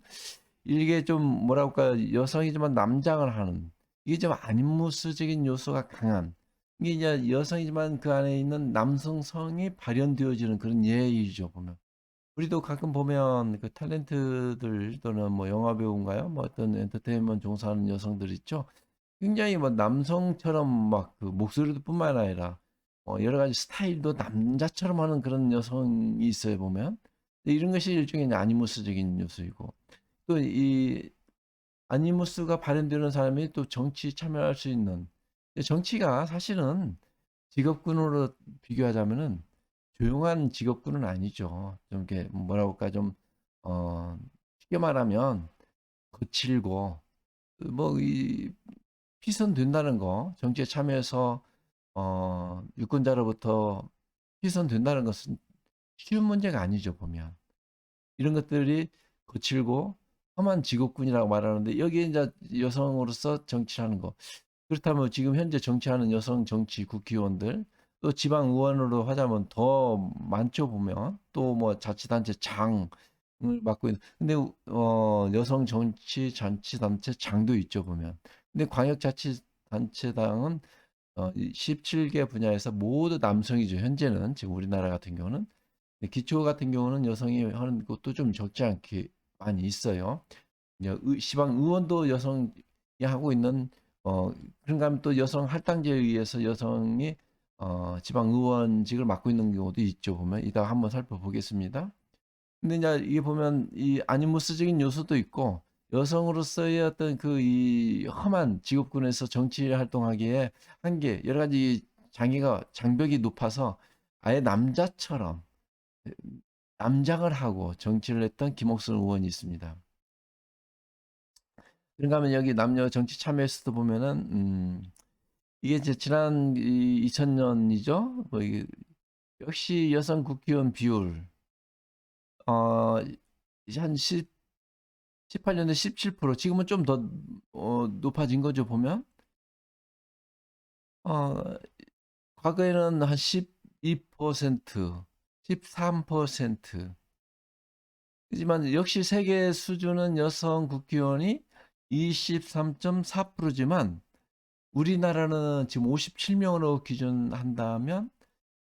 이게 좀 뭐라고 할까 여성이지만 남장을 하는 이게 좀 안무스적인 요소가 강한 이게 이제 여성이지만 그 안에 있는 남성성이 발현되어지는 그런 예의죠 보면 우리도 가끔 보면 그 탤런트들 또는 뭐 영화 배우인가요? 뭐 어떤 엔터테인먼트 종사하는 여성들 있죠. 굉장히 뭐 남성처럼 막 그 목소리도 뿐만 아니라 여러 가지 스타일도 남자처럼 하는 그런 여성이 있어요 보면. 근데 이런 것이 일종의 아니무스적인 요소이고 또 이 아니무스가 발현되는 사람이 또 정치 참여할 수 있는 정치가 사실은 직업군으로 비교하자면은 조용한 직업군은 아니죠. 좀 이렇게 뭐라고 할까 좀 쉽게 말하면 거칠고 뭐 이 휘선된다는 거 정치에 참여해서 유권자로부터 휘선된다는 것은 쉬운 문제가 아니죠 보면 이런 것들이 거칠고 험한 직업군이라고 말하는데 여기에 이제 여성으로서 정치하는 거 그렇다면 지금 현재 정치하는 여성 정치 국회의원들 또 지방 의원으로 하자면 더 많죠 보면 또 뭐 자치단체 장을 맡고 있는 근데 여성 정치 자치단체 장도 있죠 보면 근데 광역자치단체당은 이 17개 분야에서 모두 남성이죠. 현재는 지금 우리나라 같은 경우는. 기초 같은 경우는 여성이 하는 것도 좀 적지 않게 많이 있어요. 이제 시방 의원도 여성이 하고 있는 그런가 하면 또 여성 할당제에 의해서 여성이 지방 의원직을 맡고 있는 경우도 있죠. 보면 이따가 한번 살펴보겠습니다. 근데 이제 이게 보면 이 아니무스적인 요소도 있고 여성으로서의 어떤 그 이 험한 직업군에서 정치 활동하기에 한계 여러 가지 장벽이 높아서 아예 남자처럼 남장을 하고 정치를 했던 김옥순 의원이 있습니다. 그런가 하면 여기 남녀 정치 참여에서도 보면은 이게 이제 지난 2000년이죠. 뭐 이게 역시 여성 국회의원 비율 이제 한 18년에 17% 지금은 좀 더 높아진 거죠 보면 어, 과거에는 한 12%, 13%. 하지만 역시 세계 수준은 여성 국회의원이 23.4%지만 우리나라는 지금 57명으로 기준한다면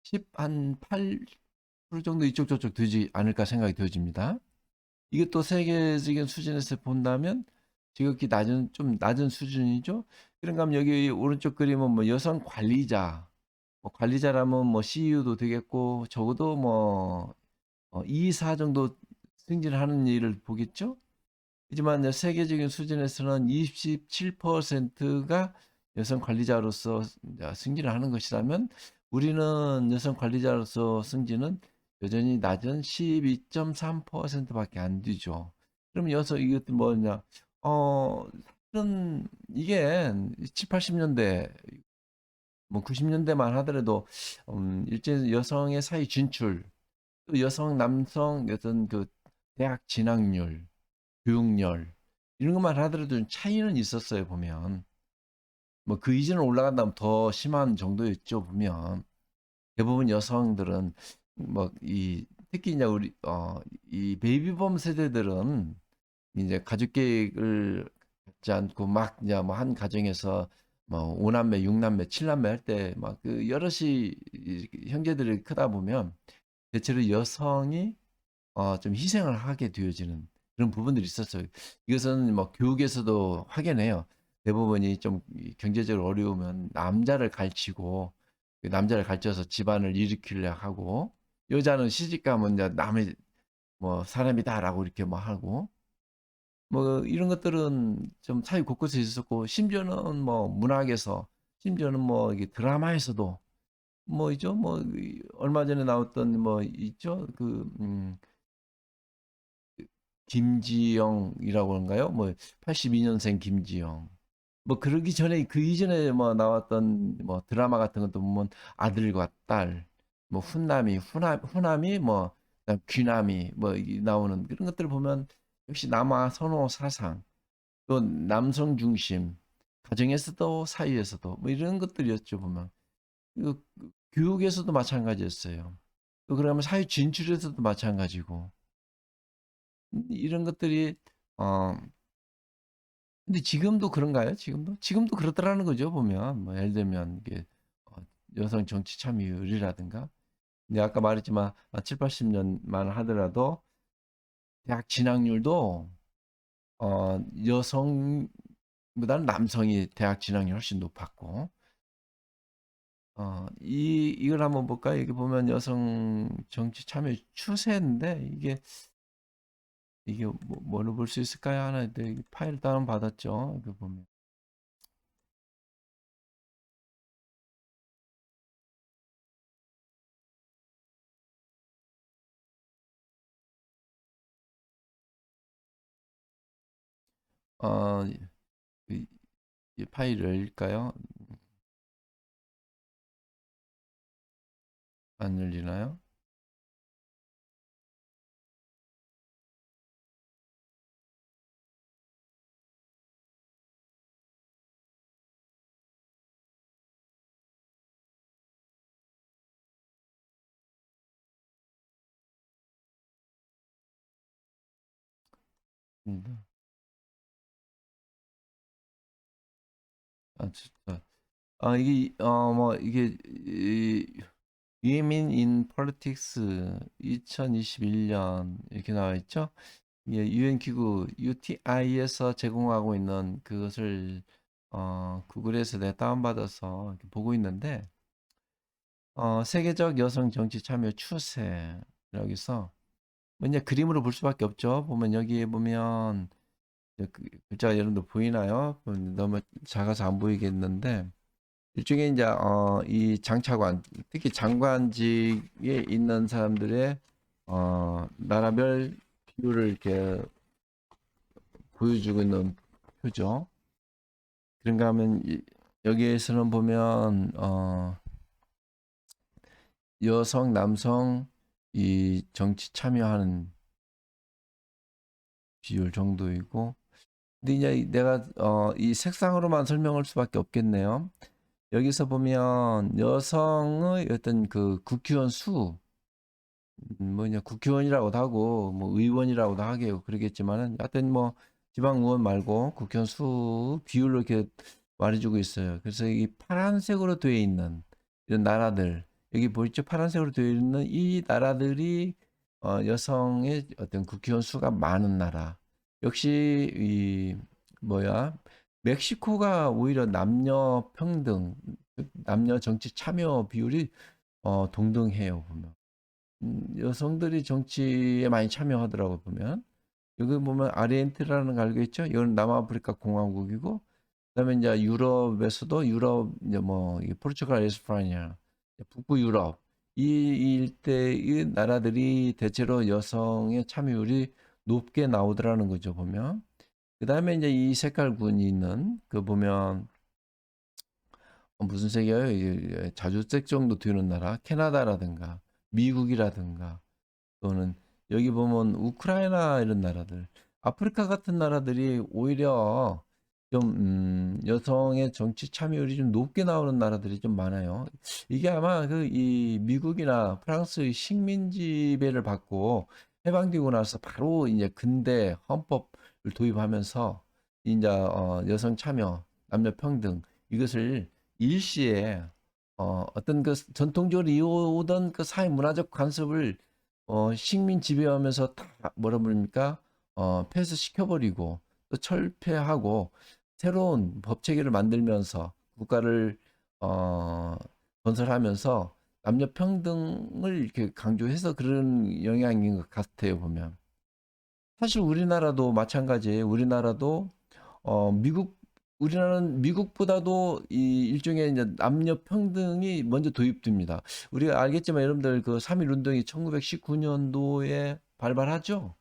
10한 8% 정도 이쪽 저쪽 되지 않을까 생각이 되어집니다. 이게 또 세계적인 수준에서 본다면 지극히 좀 낮은 수준이죠. 그런가 하면 여기 오른쪽 그림은 뭐 여성 관리자, 뭐 관리자라면 뭐 CEO도 되겠고 적어도 뭐 2사 정도 승진하는 일을 보겠죠. 하지만 세계적인 수준에서는 27%가 여성 관리자로서 승진을 하는 것이라면 우리는 여성 관리자로서 승진은 여전히 낮은 12.3%밖에 안 되죠. 그럼 여기서 이것도 뭐냐? 사실은 이게 7, 80년대, 뭐 90년대만 하더라도 일제 여성의 사회 진출, 또 여성, 남성 어떤 그 대학 진학률, 교육열 이런 것만 하더라도 좀 차이는 있었어요 보면 뭐 그 이전으로 올라간다면 더 심한 정도였죠 보면 대부분 여성들은 뭐 이 특히 이제 우리 이 베이비붐 세대들은 이제 가족 계획을 갖지 않고 막 이제 뭐 한 가정에서 뭐 5남매, 6남매, 7남매 할 때 막 그 여럿이 형제들이 크다 보면 대체로 여성이 좀 희생을 하게 되어지는 그런 부분들이 있었어요. 이것은 뭐 교육에서도 확연해요. 대부분이 좀 경제적으로 어려우면 남자를 가르치고 그 남자를 가르쳐서 집안을 일으키려 하고 여자는 시집 가면 이제 남의 뭐 사람이다라고 이렇게 뭐 하고 뭐 이런 것들은 좀 사회 곳곳에 있었고 심지어는 뭐 문학에서 심지어는 뭐 이게 드라마에서도 뭐 있죠. 뭐 얼마 전에 나왔던 뭐 있죠. 김지영이라고 하는가요? 뭐 82년생 김지영. 뭐 그러기 전에 그 이전에 뭐 나왔던 뭐 드라마 같은 것도 보면 아들과 딸, 뭐 후남이 뭐 그다음 귀남이 뭐 나오는 그런 것들을 보면 역시 남아 선호 사상, 또 남성 중심, 가정에서도 사회에서도 뭐 이런 것들이었죠 보면. 그 교육에서도 마찬가지였어요. 또 그러면 사회 진출에서도 마찬가지고. 이런 것들이 어 근데 지금도 그런가요? 지금도? 지금도 그렇더라는 거죠, 보면. 뭐 예를 들면 이게 어 여성 정치 참여율이라든가. 근데 아까 말했지만 7, 80년만 하더라도 대학 진학률도 여성보다는 남성이 대학 진학률이 훨씬 높았고 이걸 한번 볼까요? 여기 보면 여성 정치 참여 추세인데 이게 뭐로 볼 수 있을까요? 하나 파일 다운 받았죠. 이거 보면. 어, 이, 이 파일을 열까요? 안 열리나요? 음. 아, 진짜. 이게 뭐 이게 이 Women in Politics 2021년 이렇게 나와 있죠. 이게 유엔 기구 UTI에서 제공하고 있는 그것을 구글에서 내가 다운받아서 이렇게 보고 있는데 세계적 여성 정치 참여 추세 여기서 뭐 이제 그림으로 볼 수밖에 없죠. 보면 여기에 보면 이제 글자가 여러분들 보이나요? 너무 작아서 안 보이겠는데 일종의 이제 이 장차관 특히 장관직에 있는 사람들의 나라별 비율을 이렇게 보여주고 있는 표죠. 그런가 하면 여기에서는 보면 여성, 남성 이 정치 참여하는 비율 정도이고, 근데 이제 내가 이 색상으로만 설명할 수밖에 없겠네요. 여기서 보면 여성의 어떤 그 국회의원 수, 뭐냐 국회의원이라고도 하고 뭐 의원이라고도 하게요. 그러겠지만은 하여튼 뭐 지방 의원 말고 국회의원 수 비율로 이렇게 말해주고 있어요. 그래서 이 파란색으로 되어 있는 이런 나라들 여기 보이죠? 파란색으로 되어 있는 이 나라들이 여성의 어떤 국회의원 수가 많은 나라. 역시 이 뭐야 멕시코가 오히려 남녀 평등, 남녀 정치 참여 비율이 동등해요 보면. 여성들이 정치에 많이 참여하더라고 보면. 여기 보면 아르헨티나라는 거 알고 있죠? 이건 남아프리카 공화국이고, 그다음에 이제 유럽에서도 유럽 이제 뭐 포르투갈, 에스파냐, 북부 유럽 이 일대의 나라들이 대체로 여성의 참여율이 높게 나오더라는 거죠 보면. 그다음에 이제 이 색깔군이 있는 그 보면 무슨 색이에요? 자주색 정도 되는 나라, 캐나다라든가 미국이라든가 또는 여기 보면 우크라이나 이런 나라들, 아프리카 같은 나라들이 오히려 좀 여성의 정치 참여율이 좀 높게 나오는 나라들이 좀 많아요. 이게 아마 그 이 미국이나 프랑스의 식민 지배를 받고 해방되고 나서 바로 이제 근대 헌법을 도입하면서 이제 여성 참여, 남녀 평등 이것을 일시에 어떤 그 전통적으로 이어오던 그 사회 문화적 관습을 식민 지배하면서 다 뭐라 부릅니까? 폐쇄시켜버리고 또 철폐하고 새로운 법 체계를 만들면서 국가를 어, 건설하면서 남녀 평등을 이렇게 강조해서 그런 영향인 것 같아요, 보면. 사실 우리나라도 마찬가지예요. 우리나라도 미국 우리나라는 미국보다도 이 일종의 이제 남녀 평등이 먼저 도입됩니다. 우리가 알겠지만 여러분들 그 3.1 운동이 1919년도에 발발하죠.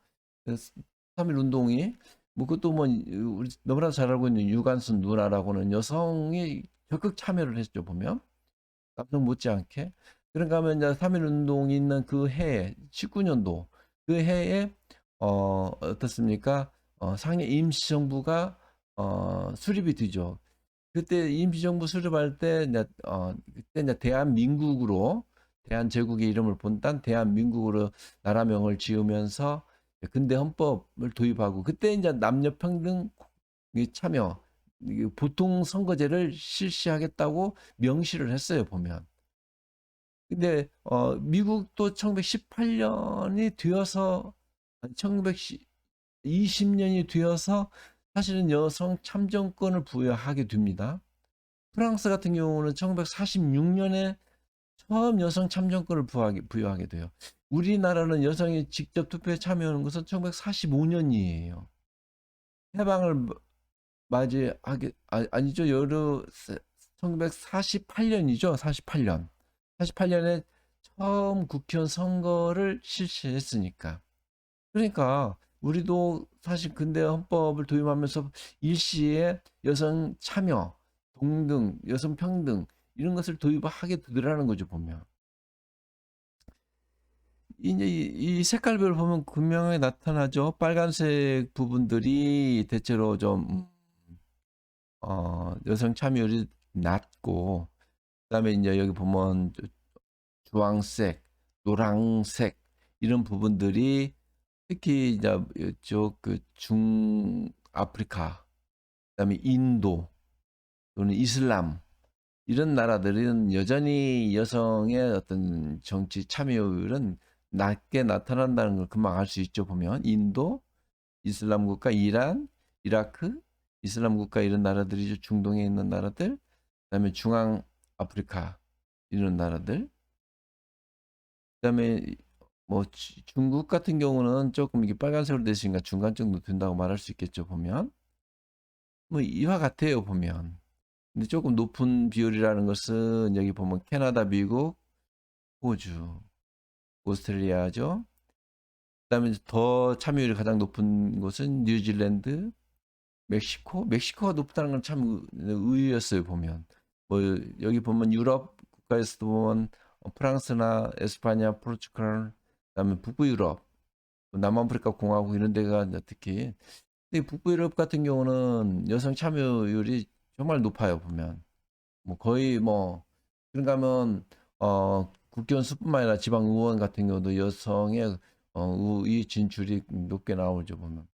3.1 운동이 뭐 그것도 뭐 우리 너무나 잘 알고 있는 유관순 누나라고는 여성이 적극 참여를 했죠 보면 남성 못지않게. 그런가 하면 이제 3.1 운동이 있는 그 해에 19년도 그 해에 어떻습니까? 상해 임시정부가 수립이 되죠. 그때 임시정부 수립할 때 이제 그때 이제 대한민국으로 대한제국의 이름을 본딴 대한민국으로 나라명을 지으면서 근대 헌법을 도입하고 그때 이제 남녀 평등 참여 보통 선거제를 실시하겠다고 명시를 했어요 보면. 근데 미국도 1918년이 되어서 1920년이 되어서 사실은 여성 참정권을 부여하게 됩니다. 프랑스 같은 경우는 1946년에 처음 여성 참정권을 부여하게 돼요. 우리나라는 여성이 직접 투표에 참여하는 것은 1945년이에요. 해방을 맞이하게 아니죠. 여러 1948년이죠. 48년. 48년에 처음 국회의원 선거를 실시했으니까. 그러니까 우리도 사실 근대 헌법을 도입하면서 일시에 여성 참여, 동등, 여성 평등 이런 것을 도입하게 되더라는 거죠 보면. 이제 이 색깔별로 보면 분명하게 나타나죠. 빨간색 부분들이 대체로 좀 여성 참여율이 낮고, 그다음에 이제 여기 보면 주황색, 노란색 이런 부분들이 특히 이제 이쪽 그 중아프리카, 그다음에 인도 또는 이슬람 이런 나라들은 여전히 여성의 어떤 정치 참여율은 낮게 나타난다는 걸 금방 알 수 있죠. 보면 인도, 이슬람 국가, 이란, 이라크, 이슬람 국가 이런 나라들이죠. 중동에 있는 나라들, 그다음에 중앙 아프리카 이런 나라들, 그다음에 뭐 중국 같은 경우는 조금 이게 빨간색으로 되시니까 중간 정도 된다고 말할 수 있겠죠. 보면 뭐 이와 같아요. 보면 근데 조금 높은 비율이라는 것은 여기 보면 캐나다, 미국, 호주, 오스트레일리아죠. 그다음에 더 참여율이 가장 높은 곳은 뉴질랜드, 멕시코. 멕시코가 높다는 건 참 의외였어요. 보면 뭐 여기 보면 유럽 국가에서도 보면 프랑스나 에스파냐, 포르투갈, 그다음에 북부 유럽, 남아프리카 공화국 이런 데가 특히. 근데 북부 유럽 같은 경우는 여성 참여율이 정말 높아요. 보면 뭐 거의 뭐 그런가 하면 국회의원 수뿐만 아니라 지방 의원 같은 경우도 여성의 이 진출이 높게 나오죠. 보면.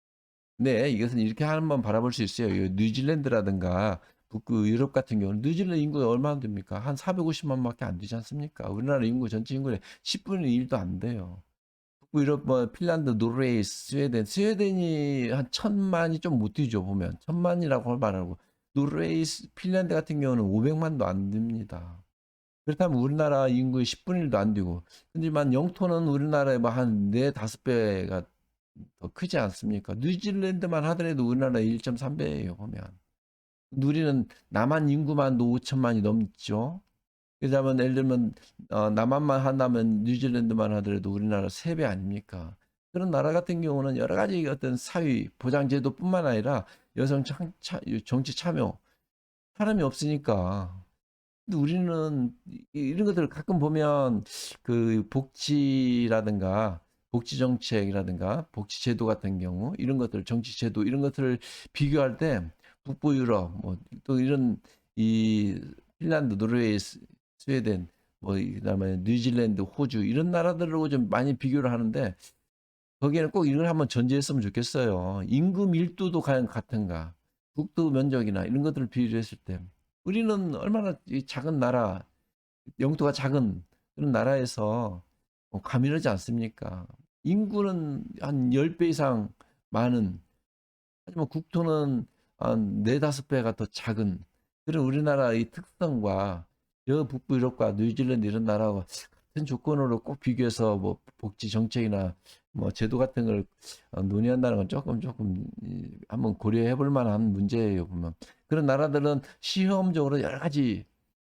네, 이것은 이렇게 한번 바라볼 수 있어요. 뉴질랜드라든가 북부 유럽 같은 경우는 뉴질랜드 인구가 얼마나 됩니까? 한 450만밖에 안 되지 않습니까? 우리나라 인구 전체 인구의 10분의 1도 안 돼요. 북부 유럽 뭐 핀란드, 노르웨이, 스웨덴이 한 1,000만이 좀 못 뛰죠. 보면 1,000만이라고 말하고 노르웨이, 핀란드 같은 경우는 500만도 안 됩니다. 그렇다면 우리나라 인구의 10분의 1도 안 되고, 하지만 영토는 우리나라의 뭐한 4, 5배가 더 크지 않습니까? 뉴질랜드만 하더라도 우리나라의 1.3배예요, 보면. 우리는 남한 인구만도 5천만이 넘죠. 그러자면 예를 들면 남한만 한다면 뉴질랜드만 하더라도 우리나라 3배 아닙니까? 그런 나라 같은 경우는 여러 가지 어떤 사회 보장 제도뿐만 아니라 여성 정치 참여 사람이 없으니까. 근데 우리는 이런 것들을 가끔 보면 그 복지라든가 복지 정책이라든가 복지 제도 같은 경우 이런 것들 정치 제도 이런 것들을 비교할 때 북부 유럽 뭐 또 이런 이 핀란드, 노르웨이, 스웨덴 뭐 그다음에 뉴질랜드, 호주 이런 나라들하고 좀 많이 비교를 하는데 거기에는 꼭 이걸 한번 전제했으면 좋겠어요. 인구 밀도도 과연 같은가? 국토 면적이나 이런 것들을 비교했을 때 우리는 얼마나 이 작은 나라, 영토가 작은 그런 나라에서 가밀하지 않습니까? 인구는 한 10배 이상 많은, 하지만 국토는 한 4, 5배가 더 작은 그런 우리나라의 특성과 여 북부 유럽과 뉴질랜드 이런 나라와 같은 조건으로 꼭 비교해서 뭐 복지 정책이나 뭐 제도 같은 걸 논의한다는 건 조금 한번 고려해 볼 만한 문제예요, 보면. 그런 나라들은 시험적으로 여러 가지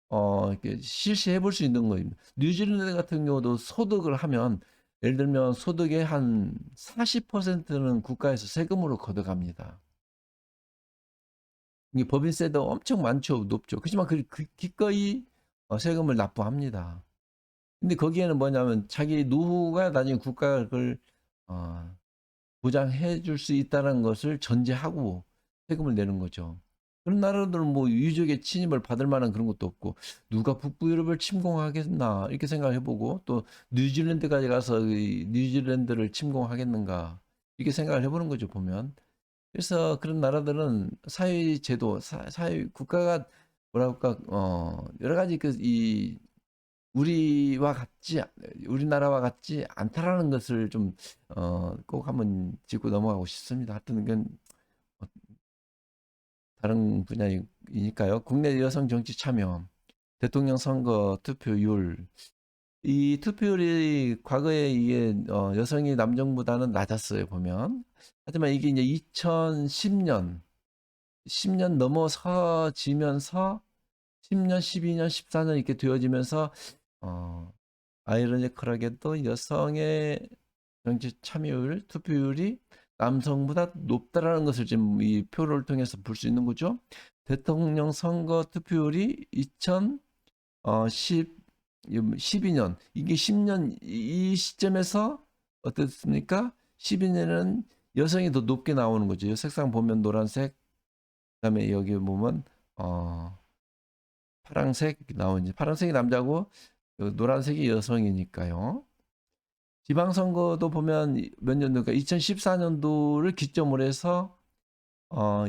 이렇게 실시해 볼 수 있는 거입니다. 뉴질랜드 같은 경우도 소득을 하면 예를 들면 소득의 한 40%는 국가에서 세금으로 걷어갑니다. 이게 법인세도 엄청 많죠, 높죠. 그렇지만 기꺼이 세금을 납부합니다. 근데 거기에는 뭐냐면 자기 노후가 나중에 국가가 그걸 어, 보장해 줄 수 있다는 것을 전제하고 세금을 내는 거죠. 그런 나라들은 뭐 유족의 침입을 받을 만한 그런 것도 없고 누가 북부 유럽을 침공하겠나 이렇게 생각을 해보고 또 뉴질랜드까지 가서 이 뉴질랜드를 침공하겠는가 이렇게 생각을 해보는 거죠, 보면. 그래서 그런 나라들은 사회 제도, 사회 국가가 뭐랄까 여러 가지 이 우리와 같지 우리나라와 같지 않다라는 것을 좀 꼭 한번 짚고 넘어가고 싶습니다. 하여튼 이건 어, 다른 분야이니까요. 국내 여성 정치 참여, 대통령 선거 투표율, 이 투표율이 과거에 이게 여성이 남성보다는 낮았어요, 보면. 하지만 이게 이제 2010년 10년 넘어서지면서 10년, 12년, 14년 이렇게 되어지면서 어, 아이러니컬하게도 여성의 정치 참여율, 투표율이 남성보다 높다라는 것을 지금 이 표를 통해서 볼 수 있는 거죠. 대통령 선거 투표율이 2012년 이게 10년 이 시점에서 어떻습니까? 12년은 여성이 더 높게 나오는 거죠. 이 색상 보면 노란색, 그다음에 여기 보면 어, 파란색 나오는지 파란색이 남자고 노란색이 여성이니까요. 지방선거도 보면 몇 년도가 2014년도를 기점으로 해서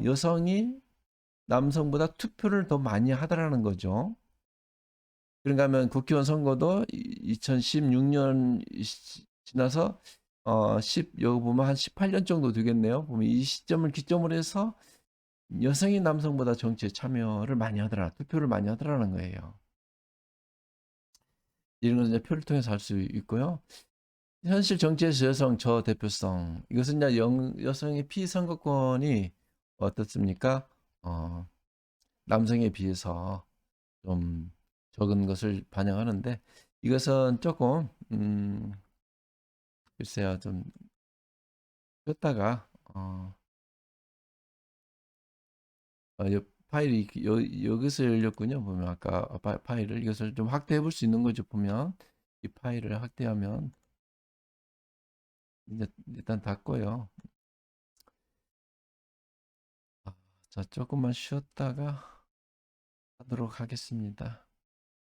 여성이 남성보다 투표를 더 많이 하더라는 거죠. 그런가 하면 국회의원 선거도 2016년 지나서 10 보면 한 18년 정도 되겠네요. 보면 이 시점을 기점으로 해서 여성이 남성보다 정치에 참여를 많이 하더라, 투표를 많이 하더라는 거예요. 이런 것은 이제 표를 통해서 알 수 있고요. 현실 정치에서 여성 저대표성, 이것은 이제 여성의 피선거권이 어떻습니까? 어, 남성에 비해서 좀 적은 것을 반영하는데, 이것은 조금 글쎄요, 좀 뺐다가 파일이 여기서 열렸군요. 보면 아까 파일을, 이것을 좀 확대해 볼 수 있는 거죠. 보면 이 파일을 확대하면 이제 일단 닫고요. 자, 조금만 쉬었다가 하도록 하겠습니다.